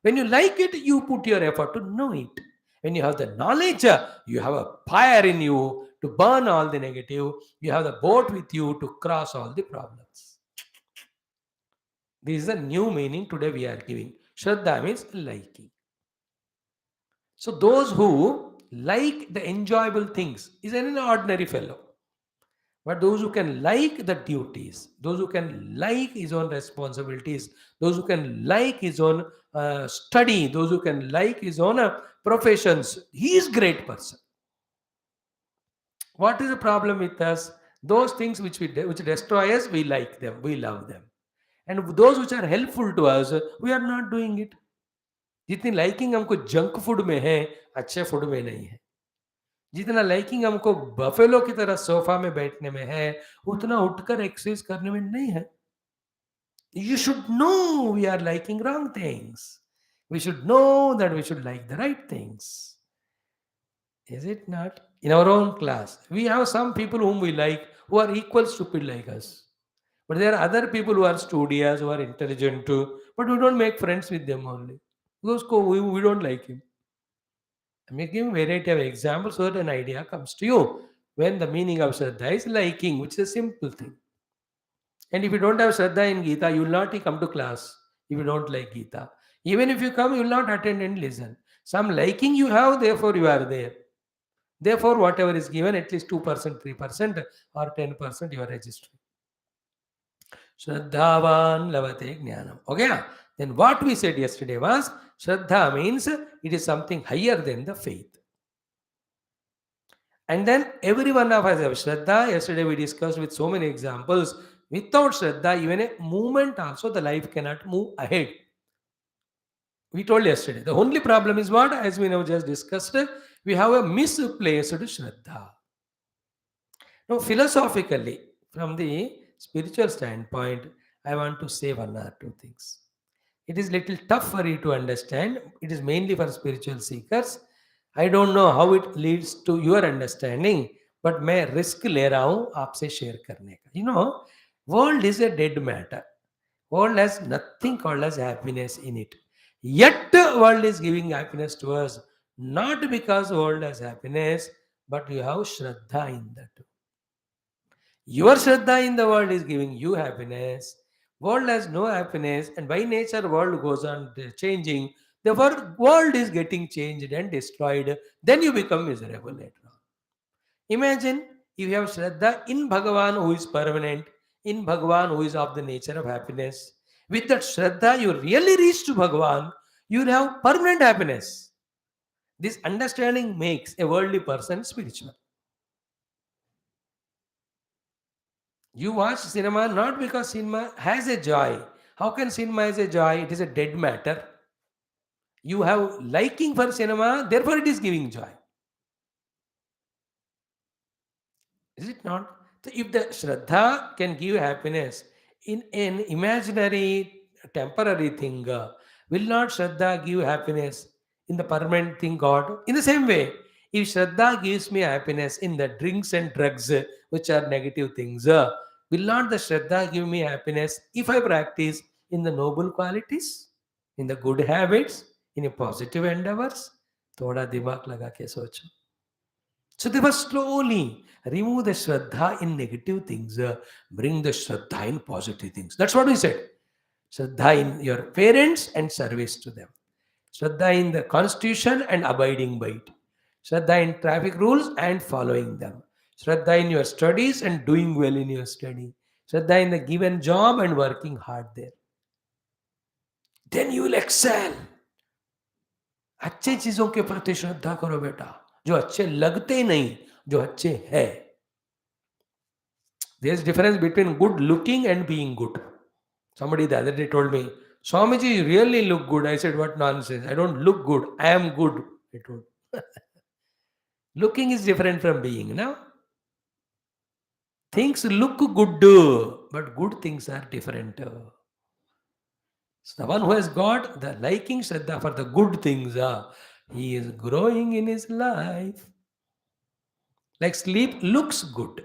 Speaker 1: When you like it, you put your effort to know it. When you have the knowledge, you have a fire in you to burn all the negative. You have the boat with you to cross all the problems. This is a new meaning today we are giving. Shraddha means liking. So those who like the enjoyable things is an ordinary fellow. But those who can like the duties, those who can like his own responsibilities, those who can like his own study, those who can like his own professions, he is great person. What is the problem with us? Those things which destroy us, we like them, we love them. And those which are helpful to us, we are not doing it. जितनी liking हमको junk food में है, अच्छे food में नहीं है. जितना liking हमको बफेलो की तरह सोफा में बैठने में है, उतना उठकर एक्सरसाइज करने में नहीं है. You should know we are liking wrong things. We should know that we should like the right things. Is it not? In our own class, we have some people whom we like who are equal stupid like us. But there are other people who are studious, who are intelligent too, but we don't make friends with them only. Because we don't like him. I'm giving variety of examples so that an idea comes to you. When the meaning of Shraddha is liking, which is a simple thing. And if you don't have Shraddha in Geetha, you will not come to class if you don't like Geetha. Even if you come, you will not attend and listen. Some liking you have, therefore you are there. Therefore, whatever is given, at least 2%, 3%, or 10% you are registering. Shraddhavan lavate jnanam. Okay? Then what we said yesterday was Shraddha means it is something higher than the faith. And then every one of us have Shraddha. Yesterday we discussed with so many examples. Without Shraddha, even a movement also, the life cannot move ahead. We told yesterday. The only problem is what? As we now just discussed, we have a misplaced Shraddha. Now, philosophically, from the spiritual standpoint, I want to say one or two things. It is little tough for you to understand. It is mainly for spiritual seekers. I don't know how it leads to your understanding, but मैं risk ले रहा हूँ आपसे share करने का. You know, world is a dead matter. World has nothing called as happiness in it. Yet world is giving happiness to us, not because world has happiness, but you have Shraddha in that. Your Shraddha in the world is giving you happiness. World has no happiness, and by nature, world goes on changing. The world is getting changed and destroyed. Then you become miserable later on. Imagine if you have Shraddha in Bhagavan who is permanent, in Bhagavan who is of the nature of happiness. With that Shraddha, you really reach to Bhagavan, you will have permanent happiness. This understanding makes a worldly person spiritual. You watch cinema not because cinema has a joy. How can cinema has a joy? It is a dead matter. You have liking for cinema, therefore it is giving joy. Is it not? So if the Shraddha can give happiness in an imaginary, temporary thing, will not Shraddha give happiness in the permanent thing, God? In the same way, if Shraddha gives me happiness in the drinks and drugs, which are negative things, will not the Shraddha give me happiness if I practice in the noble qualities, in the good habits, in the positive endeavors? थोड़ा दिमाग लगा के सोचो. So they must slowly remove the Shraddha in negative things, bring the Shraddha in positive things. That's what we said. Shraddha in your parents and service to them. Shraddha in the constitution and abiding by it. Shraddha in traffic rules and following them. Shraddha in your studies and doing well in your study. Shraddha in the given job and working hard there. Then you will excel. अच्छी चीजों के प्रति श्रद्धा करो बेटा, जो अच्छे लगते नहीं, जो अच्छे है. There's difference between good looking and being good. Somebody the other day told me, Swamiji, you really look good. I said, what nonsense. I don't look good. I am good. I told. Looking is different from being. Now, things look good, but good things are different. So the one who has got the liking Shraddha for the good things, he is growing in his life. Like sleep looks good,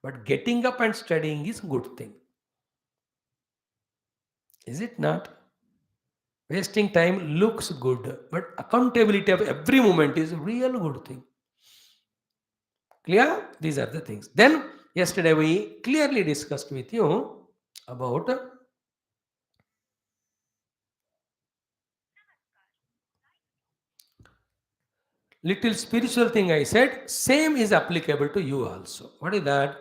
Speaker 1: but getting up and studying is good thing. Is it not? Wasting time looks good, but accountability of every moment is a real good thing. Clear? These are the things. Then, yesterday we clearly discussed with you about little spiritual thing I said, same is applicable to you also. What is that?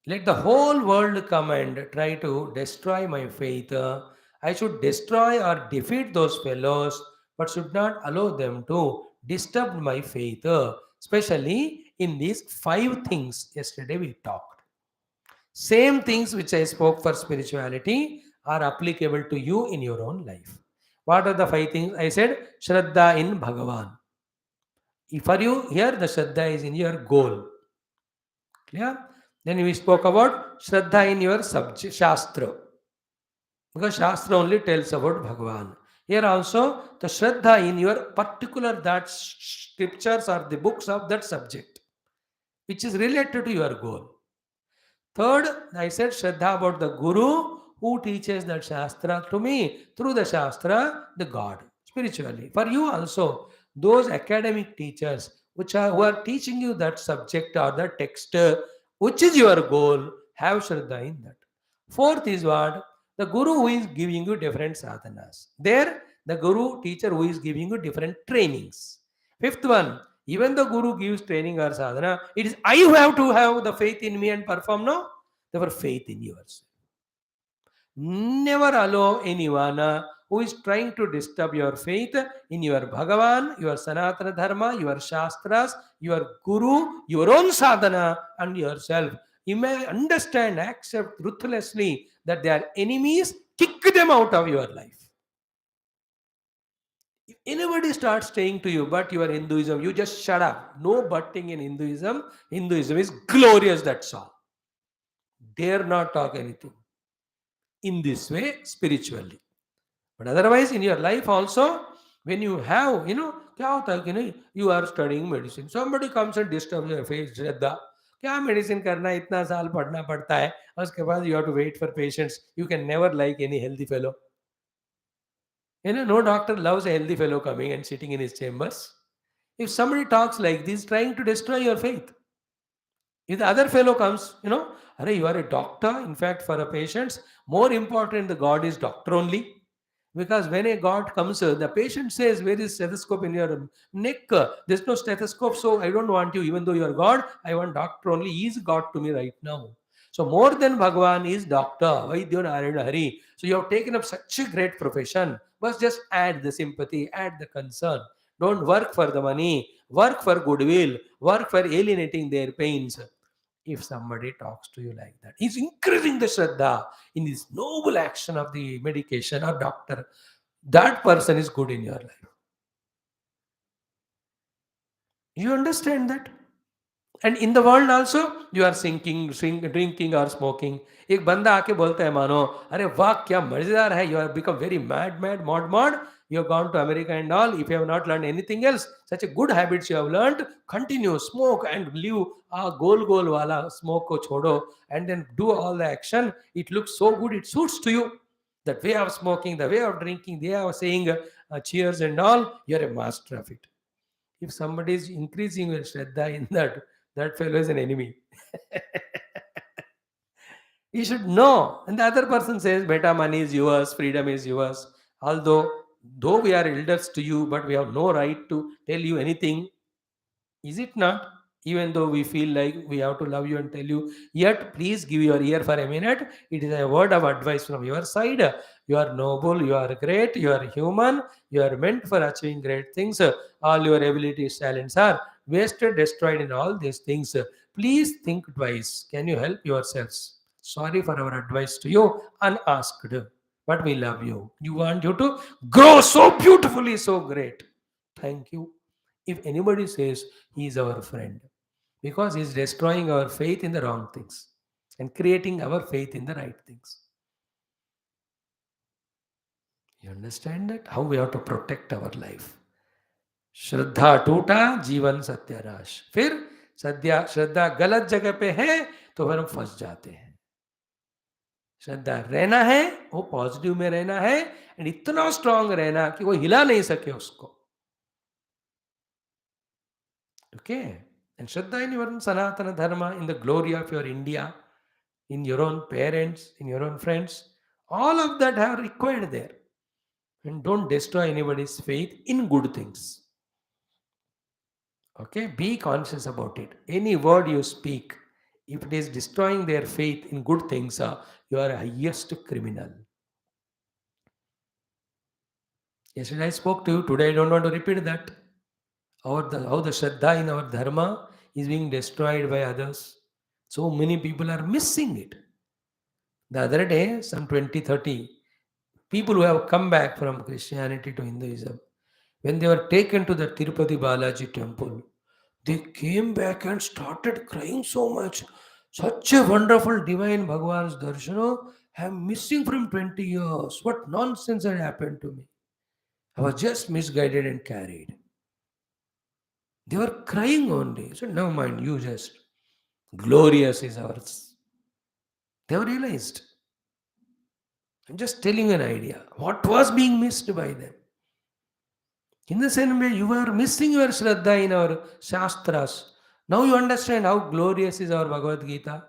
Speaker 1: Let the whole world come and try to destroy my faith. I should destroy or defeat those fellows, but should not allow them to disturb my faith, especially in these five things yesterday we talked. Same things which I spoke for spirituality are applicable to you in your own life. What are the five things? I said, Shraddha in Bhagavan. For you, here the Shraddha is in your goal. Clear? Then we spoke about Shraddha in your subject, Shastra. Because Shastra only tells about Bhagavan. Here also, the Shraddha in your particular that scriptures or the books of that subject, which is related to your goal. Third, I said Shraddha about the Guru who teaches that Shastra to me. Through the Shastra, the God, spiritually. For you also, those academic teachers who are teaching you that subject or the text, which is your goal, have Shraddha in that. Fourth is what? The Guru who is giving you different sadhanas. There, the Guru teacher who is giving you different trainings. Fifth one, even the Guru gives training or sadhana, it is I who have to have the faith in me and perform, no? Your faith in yourself. Never allow anyone who is trying to disturb your faith in your Bhagavan, your Sanatana Dharma, your Shastras, your Guru, your own sadhana, and yourself. You may understand, accept ruthlessly that they are enemies, kick them out of your life. If anybody starts saying to you, but you are Hinduism, you just shut up. No butting in Hinduism. Hinduism is glorious, that's all. Dare not talk anything in this way spiritually. But otherwise, in your life also, when you have, क्या होता है कि नहीं, you are studying medicine. Somebody comes and disturbs your faith, श्रद्धा. क्या medicine करना है, इतना साल पढ़ना पड़ता है, और उसके बाद you have to wait for patients. You can never like any healthy fellow. No doctor loves a healthy fellow coming and sitting in his chambers. If somebody talks like this, trying to destroy your faith. If the other fellow comes, Arey, you are a doctor. In fact, for a patient, more important the God is doctor only. Because when a God comes, the patient says, where is stethoscope in your neck? There's no stethoscope, so I don't want you. Even though you are God, I want doctor only. He is God to me right now. So more than Bhagavan is doctor. Vaidya Narayana Hari. So you have taken up such a great profession. But just add the sympathy, add the concern. Don't work for the money. Work for goodwill. Work for alienating their pains. If somebody talks to you like that, he's increasing the Shraddha in his noble action of the medication or doctor. That person is good in your life. You understand that? And in the world also, you are drinking or smoking. एक बंदा आके बोलता है मानो, अरे वाह क्या मजेदार है, you have become very mad, you have gone to America and all. If you have not learned anything else, such a good habits you have learned, continue, smoke and live a goal wala smoke ko chodo, and then do all the action. It looks so good, it suits to you. That way of smoking, the way of drinking, the way of saying cheers and all, you are a master of it. If somebody is increasing your Shraddha in that fellow is an enemy. You should know. And the other person says, beta, money is yours, freedom is yours. Though we are elders to you, but we have no right to tell you anything. Is it not? Even though we feel like we have to love you and tell you, yet please give your ear for a minute. It is a word of advice from your side. You are noble, you are great, you are human, you are meant for achieving great things. All your abilities, talents are wasted, destroyed in all these things. Please think twice. Can you help yourselves? Sorry for our advice to you, unasked. But we love you. You want you to grow so beautifully, so great. Thank you. If anybody says he is our friend, because he is destroying our faith in the wrong things and creating our faith in the right things. You understand that? How we have to protect our life. श्रद्धा टूटा जीवन सत्यानाश. फिर श्रद्धा गलत जगह पे है तो फिर हम फंस जाते हैं. श्रद्धा रहना है, वो पॉजिटिव में रहना है, एंड इतना स्ट्रांग रहना कि वो हिला नहीं सके उसको. Okay? And Shraddha in your own Sanatana Dharma, in the glory of your India, in your own parents, in your own friends, all of that are required there. And don't destroy anybody's faith in good things. Okay? Be conscious about it. Any word you speak, if it is destroying their faith in good things, you are a highest criminal. Yesterday I spoke to you, today I don't want to repeat that. How the Shraddha in our Dharma is being destroyed by others. So many people are missing it. The other day, some 20, 30 people who have come back from Christianity to Hinduism, when they were taken to the Tirupati Balaji temple, they came back and started crying so much. Such a wonderful divine Bhagwan's darshana, I am missing from 20 years. What nonsense had happened to me. I was just misguided and carried. They were crying only. So never mind, you just glorious is ours. They have realized. I'm just telling you an idea. What was being missed by them? In the same way, you are missing your Shraddha in our Shastras. Now you understand how glorious is our Bhagavad Gita.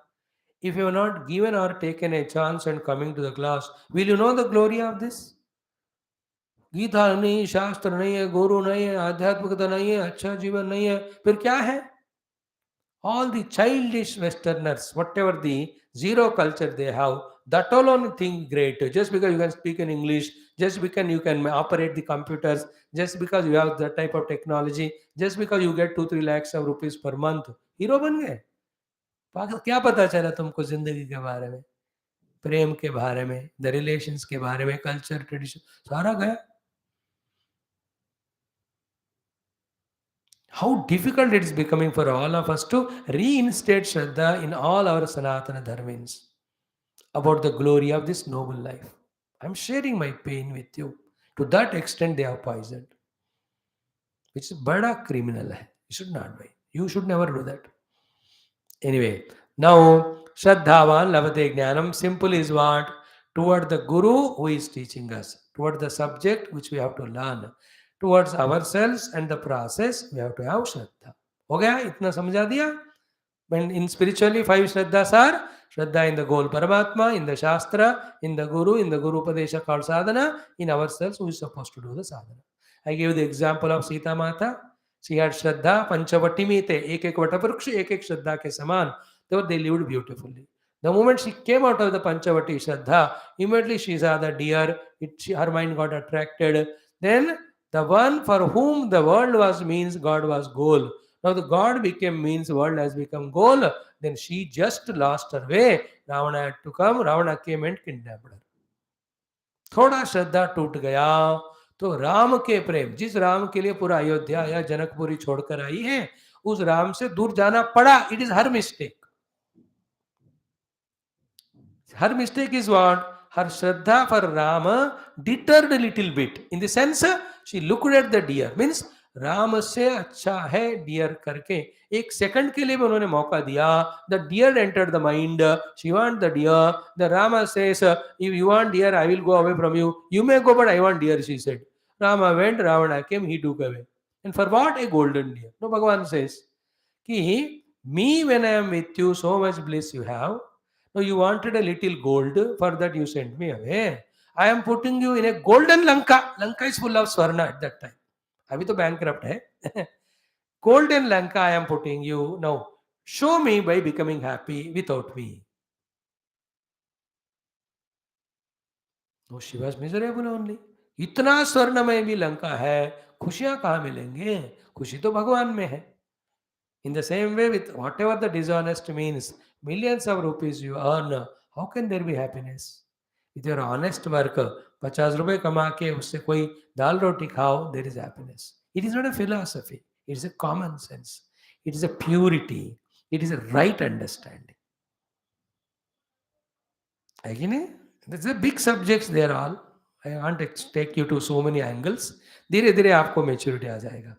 Speaker 1: If you have not given or taken a chance and coming to the class, will you know the glory of this? Gita नहीं, शास्त्र नहीं है, गुरु नहीं है, आध्यात्मिकता नहीं है, अच्छा जीवन नहीं है, फिर क्या है? All the childish Westerners, whatever the zero culture they have, that alone think great. Just because you can speak in English, just because you can operate the computers, just because you have that type of technology, just because you get 2-3 lakhs of rupees per month, hero बन गए. पागल, क्या पता चला तुमको जिंदगी के बारे में, प्रेम के बारे में, द रिलेशंस के बारे में, कल्चर ट्रेडिशन सारा गया. How difficult it is becoming for all of us to reinstate Shraddha in all our Sanatana Dharmins about the glory of this noble life. I'm sharing my pain with you. To that extent, they have poisoned, which is bada criminal hai. You should not be. You should never do that. Anyway, now Shraddhavan Lavate Jnanam, simple is what? Toward the Guru who is teaching us, toward the subject which we have to learn, towards ourselves and the process, we have to have Shraddha. हो गया? इतना समझा दिया? When in spiritually, 5 Shraddhas are Shraddha in the goal Paramatma, in the Shastra, in the Guru Upadesha called Sadhana, in ourselves who is supposed to do the Sadhana. I gave the example of Sita Mata. She had Shraddha, Panchavati Mite, ek Vatapurksha, ek Shraddha ke Saman. They lived beautifully. The moment she came out of the Panchavati Shraddha, immediately she saw the deer, her mind got attracted. Then the one for whom the world was means, God was goal. Now the God became means, world has become goal. Then she just lost her way. Ravana had to come. Ravana came and kidnapped her. थोड़ा श्रद्धा टूट गया तो राम के प्रेम, जिस राम के लिए पूरा अयोध्या या जनकपुरी छोड़कर आई है, उस राम से दूर जाना पड़ा. It is her mistake. Her mistake is what? Her Shraddha for Rama deterred a little bit. In the sense, she looked at the deer. Means, Ram से अच्छा है डियर करके एक सेकंड के लिए भी उन्होंने मौका दिया. The deer enter the mind. She want the deer. The Rama says, if you want deer I will go away from you. You may go but I want deer, she said. Rama went, Ravana came, he took away. And for what? A golden deer. No, Bhagavan says कि me when I am with you, so much bliss you have. No, you wanted a little gold, for that you sent me away. I am putting you in a golden Lanka. Lanka is full of Swarna at that time. अभी तो bankrupt है. Golden Lanka I am putting you. Now, show me by becoming happy without me. No, she was miserable only. इतना स्वर्णमय भी लंका है, खुशियां कहाँ मिलेंगे? खुशी तो भगवान में है. In the same way, with whatever the dishonest means, millions of rupees you earn, how can there be happiness? With your honest work, 50 रुपए कमा के उससे कोई दाल रोटी खाओ, there is happiness. It is not a philosophy. It is a common sense. It is a purity. It is a right understanding. Again, these are big subjects. They are all. I want to take you to so many angles. धीरे धीरे आपको maturity आ जाएगा.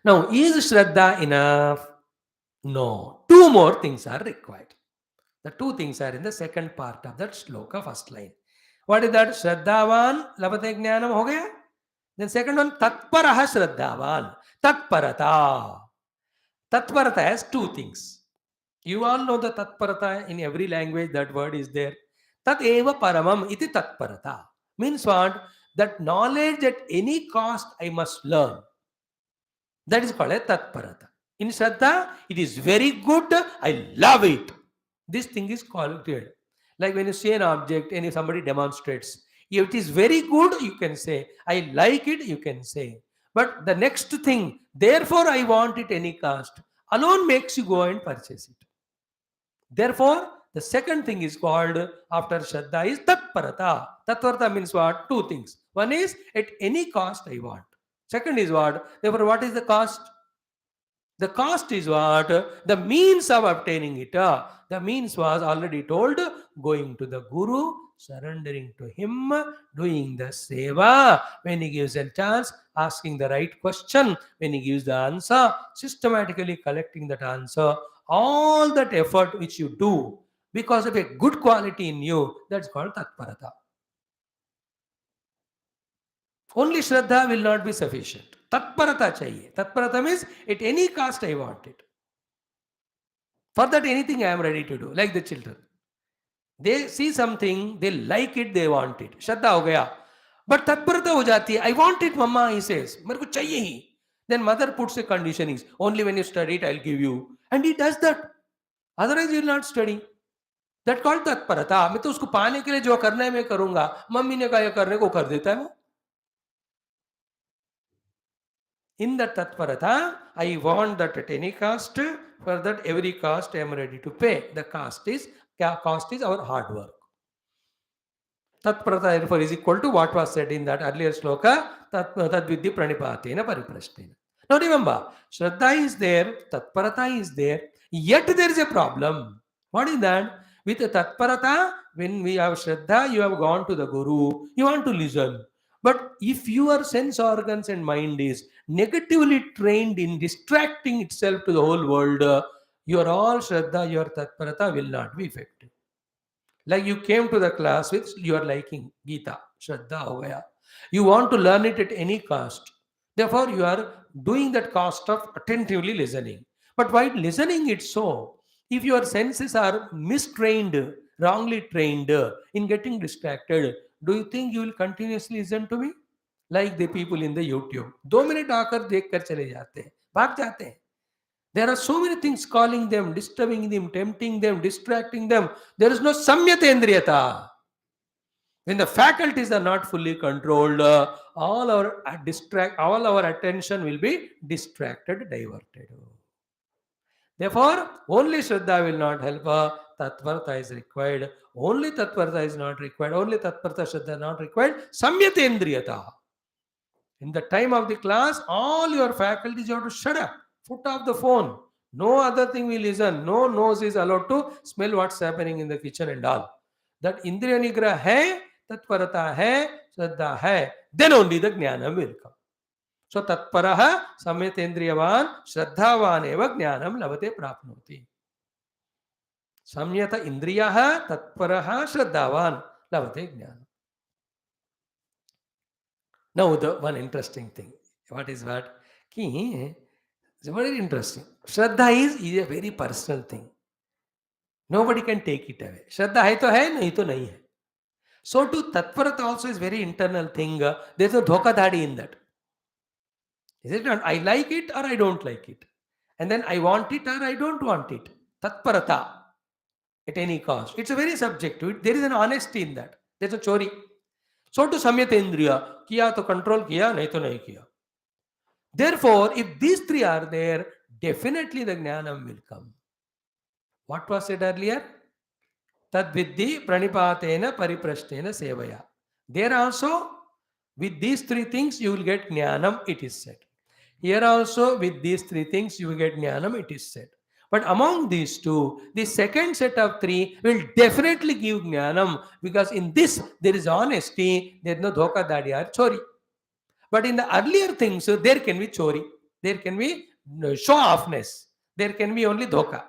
Speaker 1: Now, is Shraddha enough? No. Two more things are required. The two things are in the second part of that shloka, first line. What is that? Shraddhavan labate jnanam ho gaya. Then second one, tatparaha shraddhavan. Tatparata. Tatparata has two things. You all know the tatparata. In every language that word is there. Tat eva paramam iti tatparata. Means what? That knowledge at any cost I must learn. That is called a tatparata. In Shraddha, it is very good. I love it. This thing is called it. Like when you see an object and if somebody demonstrates, if it is very good, you can say, I like it, you can say. But the next thing, therefore I want it any cost, alone makes you go and purchase it. Therefore, the second thing is called after Shraddha is Tatparata. Tatparata means what? Two things. One is at any cost I want. Second is what? Therefore, what is the cost? The cost is what? The means of obtaining it. The means was already told, going to the Guru, surrendering to him, doing the seva. When he gives a chance, asking the right question. When he gives the answer, systematically collecting that answer. All that effort which you do because of a good quality in you, that's called Tatparata. Only Shraddha will not be sufficient. Tatparata chahiye. Tatparata means at any cost I want it. For that anything I am ready to do. Like the children. They see something, they like it, they want it. Shraddha ho gaya. But tatparata ho jati hai. I want it, mama, he says. Mere ko chahiye hi. Then mother puts a conditioning. Only when you study it, I'll give you. And he does that. Otherwise, you will not study. That called तत्परता. मैं तो उसको पाने के लिए जो करना है मैं करूंगा. मम्मी ने कहा ये करने को कर देता है वो. In that tatparata, I want that at any cost. For that every cost I am ready to pay. The cost is our hard work. Tatparata therefore is equal to what was said in that earlier shloka. Tadvidhi pranipatena pariprashtena. Now remember, Shraddha is there, Tatparata is there. Yet there is a problem. What is that? With the Tatparata, when we have Shraddha, you have gone to the Guru, you want to listen. But if your sense organs and mind is negatively trained in distracting itself to the whole world, your all Shraddha, your Tatparata will not be effective. Like you came to the class with your liking, Geetha, Shraddha ho gaya. You want to learn it at any cost. Therefore, you are doing that cost of attentively listening. But while listening it so, if your senses are mistrained, wrongly trained in getting distracted, do you think you will continuously listen to me? Like the people in the YouTube. 2 minute आकर देख कर चले जाते हैं, भाग जाते हैं. There are so many things calling them, disturbing them, tempting them, distracting them. There is no samyatendriyata. When the faculties are not fully controlled, all our attention will be distracted, diverted. Therefore, only Shraddha will not help. Tatvarta is required. Only Tatvarta is not required. Only Tatvarta Shraddha is not required. Samyatendriyata. In the time of the class, all your faculties you have to shut up. Put off the phone. No other thing will listen. No nose is allowed to smell what's happening in the kitchen and all. That Indriya Nigraha hai, Tatparata hai, Shraddha hai. Then only the Jnana will come. So Tatparaha Samyatendriyavan Shraddhavan eva Jnanam lavate prapnoti. Samyata Indriyaha Tatparaha Shraddhavan lavate Jnanam. Now the one interesting thing. What is what? It's very interesting. Shraddha is a very personal thing. Nobody can take it away. Shraddha hai to hai, nahi to nahi hai. So too, Tatparata also is very internal thing. There's no dhokadhadi in that. Is it not? I like it or I don't like it. And then I want it or I don't want it. Tatparata at any cost. It's a very subjective. There is an honesty in that. There's a chori. So to Samyatendriya, kiya to control kiya, nahi to nahi kiya. Therefore, if these three are there, definitely the Jnanam will come. What was said earlier? Tadvidhi pranipatena pariprashtena sevaya. There also, with these three things, you will get Jnanam, it is said. Here also, with these three things, you will get Jnanam, it is said. But among these two, the second set of three will definitely give Jnanam, because in this, there is honesty, there is no dhoka dadi or chori. But in the earlier things, there can be chori, there can be show offness, there can be only dhoka.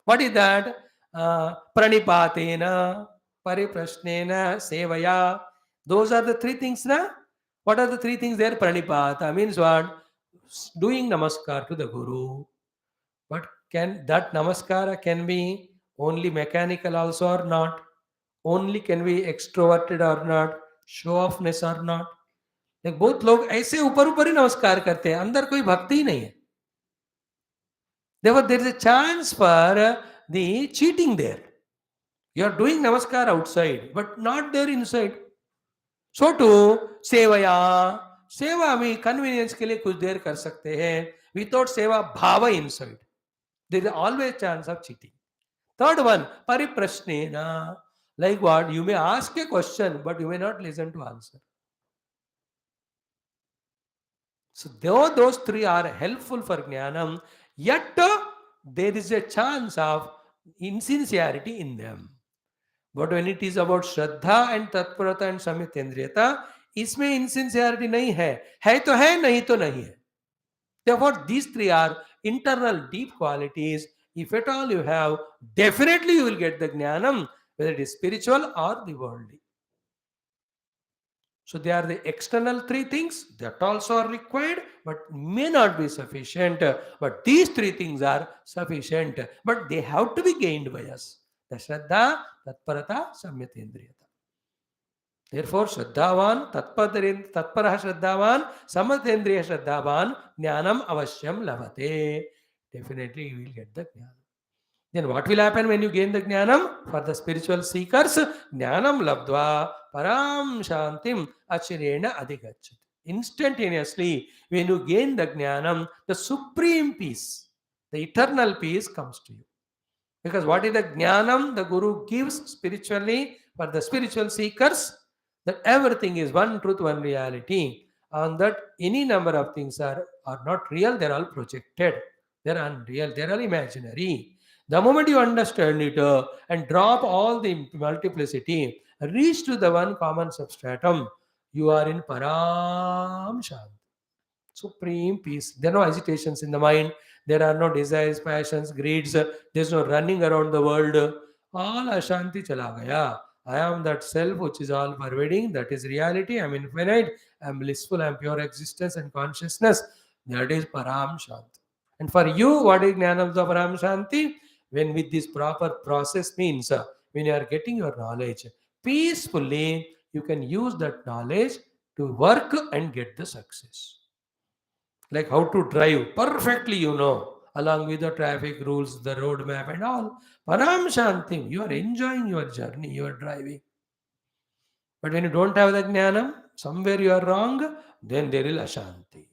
Speaker 1: What is that? Pranipatena, pariprashnena, sevaya. Those are the three things. Na? What are the three things there? Pranipata means what? Doing namaskar to the Guru. But can that namaskara can be only mechanical also or not? Only can be extroverted or not? Show offness or not? बहुत लोग ऐसे ऊपर ऊपर ही नमस्कार करते हैं, अंदर कोई भक्ति ही नहीं है. Therefore, there is a chance for the cheating there. You are doing namaskar outside, but not there inside. So too, sevaya. Seva में convenience के लिए कुछ देर कर सकते हैं. Without seva, bhava inside. There is always chance of cheating. Third one, pariprashnena. Like what? You may ask a question, but you may not listen to answer. So though those three are helpful for Jnanam, yet there is a chance of insincerity in them. But when it is about Shraddha and Tatparata and Samyatendriyata, इसमें insincerity नहीं है तो है, नहीं तो नहीं है. Therefore, these three are internal deep qualities. If at all you have, definitely you will get the Jnanam, whether it is spiritual or the worldly. So they are the external three things that also are required, but may not be sufficient. But these three things are sufficient, but they have to be gained by us. The Shraddha, Tatparata, Samyatendriyata. Therefore, Shraddhavan, Tatparah Shraddhavan, Samatendriya Shraddhavan, Jnanam Avasyam Lavate. Definitely you will get the Jnana. Then what will happen when you gain the Jnanam? For the spiritual seekers, Jnanam Labdva Param Shantim Achirena Adhigachati. Instantaneously, when you gain the Jnanam, the supreme peace, the eternal peace comes to you. Because what is the Jnanam the Guru gives spiritually for the spiritual seekers? That everything is one truth, one reality. On that, any number of things are not real, they're all projected. They're unreal, they're all imaginary. The moment you understand it and drop all the multiplicity, reach to the one common substratum, you are in Param Shanti. Supreme peace. There are no agitations in the mind. There are no desires, passions, greeds. There's no running around the world. All Ashanti chala gaya. I am that self which is all pervading. That is reality. I am infinite. I am blissful. I am pure existence and consciousness. That is Param Shanti. And for you, what is Jnanam of Param Shanti? When with this proper process means when you are getting your knowledge peacefully, you can use that knowledge to work and get the success. Like how to drive perfectly, along with the traffic rules, the road map, and all. Param Shantim, you are enjoying your journey, you are driving. But when you don't have the Jnanam, somewhere you are wrong, then there is Ashanti.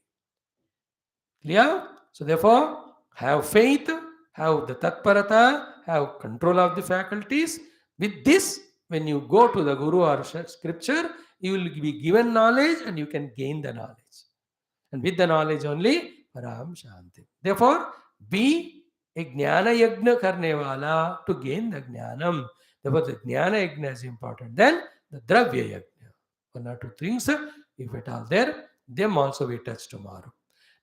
Speaker 1: Clear? So, therefore, have faith, have the Tatparata, have control of the faculties. With this, when you go to the Guru or scripture, you will be given knowledge and you can gain the knowledge. And with the knowledge only, Param Shanti. Therefore, be a Jnana Yagna karne wala to gain the Jnanam. Therefore, the Jnana Yagna is important. Then the Dravya Yagna. One or two things, if at all there, them also we touch tomorrow.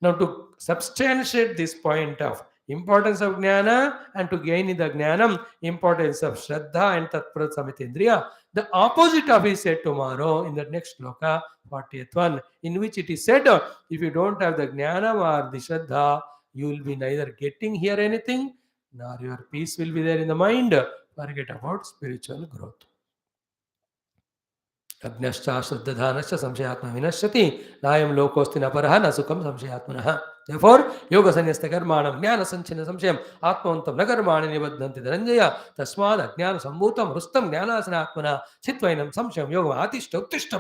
Speaker 1: Now, to substantiate this point of importance of Jnana and to gain the Jnanam, importance of Shraddha and Tatpara Samitendriya, the opposite of it is said tomorrow in the next shloka, 40th one, in which it is said, if you don't have the Jnanam or the Shraddha, you will be neither getting here anything, nor your peace will be there in the mind. Forget about spiritual growth. Agnashcha samshayatma vinashyati nayam lokosti naparaha na sukham samshayatmanah. Therefore, yoga sanyasta karmanam jnana sanchina samshayam atmavantam nakarmani nibadhanti dhananjaya tasmad ajnana sambhutam rustam jnanasanatmana chitvainam samshayam yogam atishta uttishta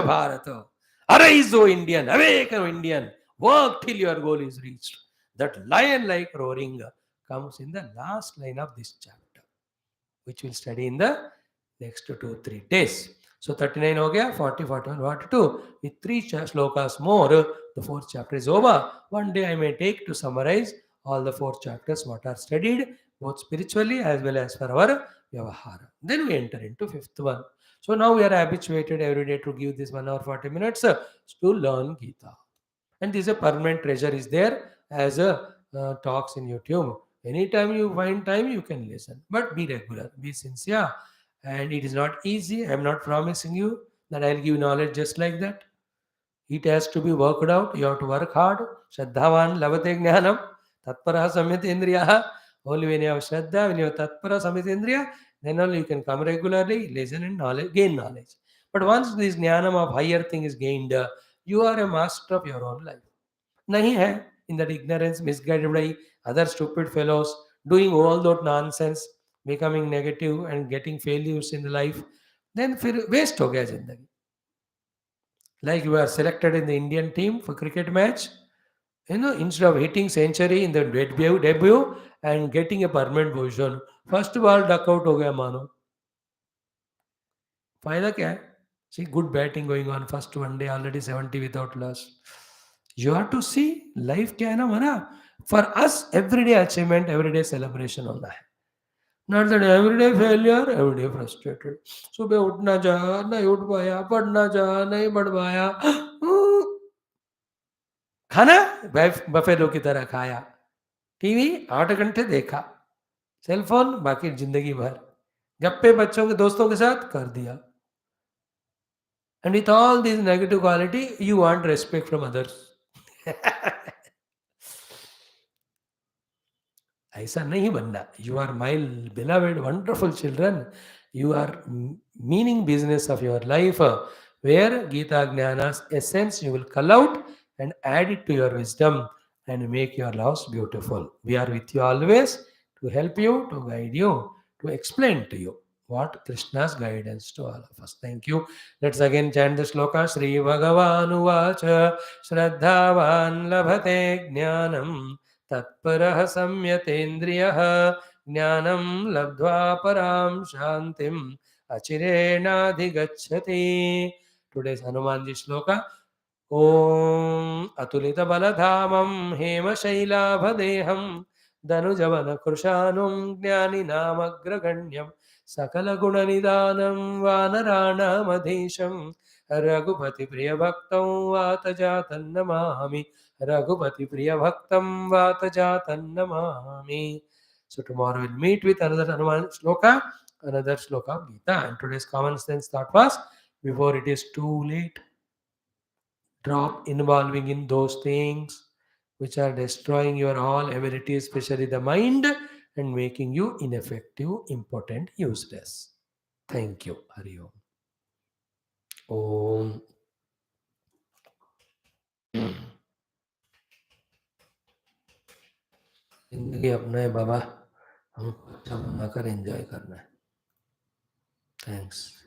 Speaker 1: bharata. Arise, O Indian, awaken, O Indian, work till your goal is reached. That lion-like roaring comes in the last line of this chapter, which we'll study in the next 2-3 days. So 39 ho gaya, 40, 41, 42. With 3 shlokas more, the 4th chapter is over. One day I may take to summarize all the 4 chapters what are studied, both spiritually as well as for our vyavahara. Then we enter into 5th one. So now we are habituated every day to give this 1 hour 40 minutes to learn Geetha. And this is a permanent treasure is there as a talks in YouTube. Anytime you find time, you can listen. But be regular, be sincere. And it is not easy. I am not promising you that I'll give knowledge just like that. It has to be worked out. You have to work hard. Shraddhavan lavate jnanam. Tatpara samyatendriya. Only when you have Shraddha, when you have Tatpara samyatendriya, then only you can come regularly, listen and knowledge, gain knowledge. But once this jnanam of higher thing is gained, you are a master of your own life. Nahi hai. In that ignorance, misguided by other stupid fellows, doing all that nonsense, becoming negative and getting failures in life, then waste ho gaya zindagi. Like you are selected in the Indian team for cricket match, instead of hitting century in the debut and getting a permanent position, first ball duck out ho gaya mano. फायदा क्या है? See, good batting going on first one day, already 70 without loss. You have to see life क्या है ना मना. For us, everyday achievement, everyday celebration होना है. Not that everyday failure, everyday frustrated. सुबह उठना चाहा, नहीं उठ पाया, पढ़ना चाहा, नहीं पढ़ पाया. खाना बफेलो की तरह खाया. टीवी 8 घंटे देखा. सेलफोन बाकी जिंदगी भर. गप्पे बच्चों के दोस्तों के साथ कर दिया. And with all these negative quality, you want respect from others. ऐसा नहीं बनना. You are my beloved, wonderful children. You are meaning business of your life, where Gita Jnana's essence you will cull out and add it to your wisdom and make your lives beautiful. We are with you always to help you, to guide you, to explain to you what Krishna's guidance to all of us. Thank you. Let's again chant the shloka. Sri Bhagavan Uvacha Shraddhavan Labhate Jnanam तत्परः संयतेन्द्रियः ज्ञानं लब्ध्वा परां शान्तिम् अचिरेणाधिगच्छति. Today's Hanumanji shloka. Om अतुलितबलधामं हेमशैलाभदेहं धनुजवनकृशानुं ज्ञानिनामग्रगण्यं सकलगुणनिदानं वानराणामधीशं रघुपतिप्रियभक्तं वातजातं Namami. रघुपतिप्रियभक्तं वातजातं Namami. So tomorrow we'll meet with another Hanuman shloka, another shloka of Gita. And today's common sense thought was, before it is too late, drop involving in those things which are destroying your all ability, especially the mind, and making you ineffective, impotent, useless. Thank you. Hari Om. Om. जिंदगी अपना है बाबा, हमको अच्छा बनाकर enjoy करना है. Thanks.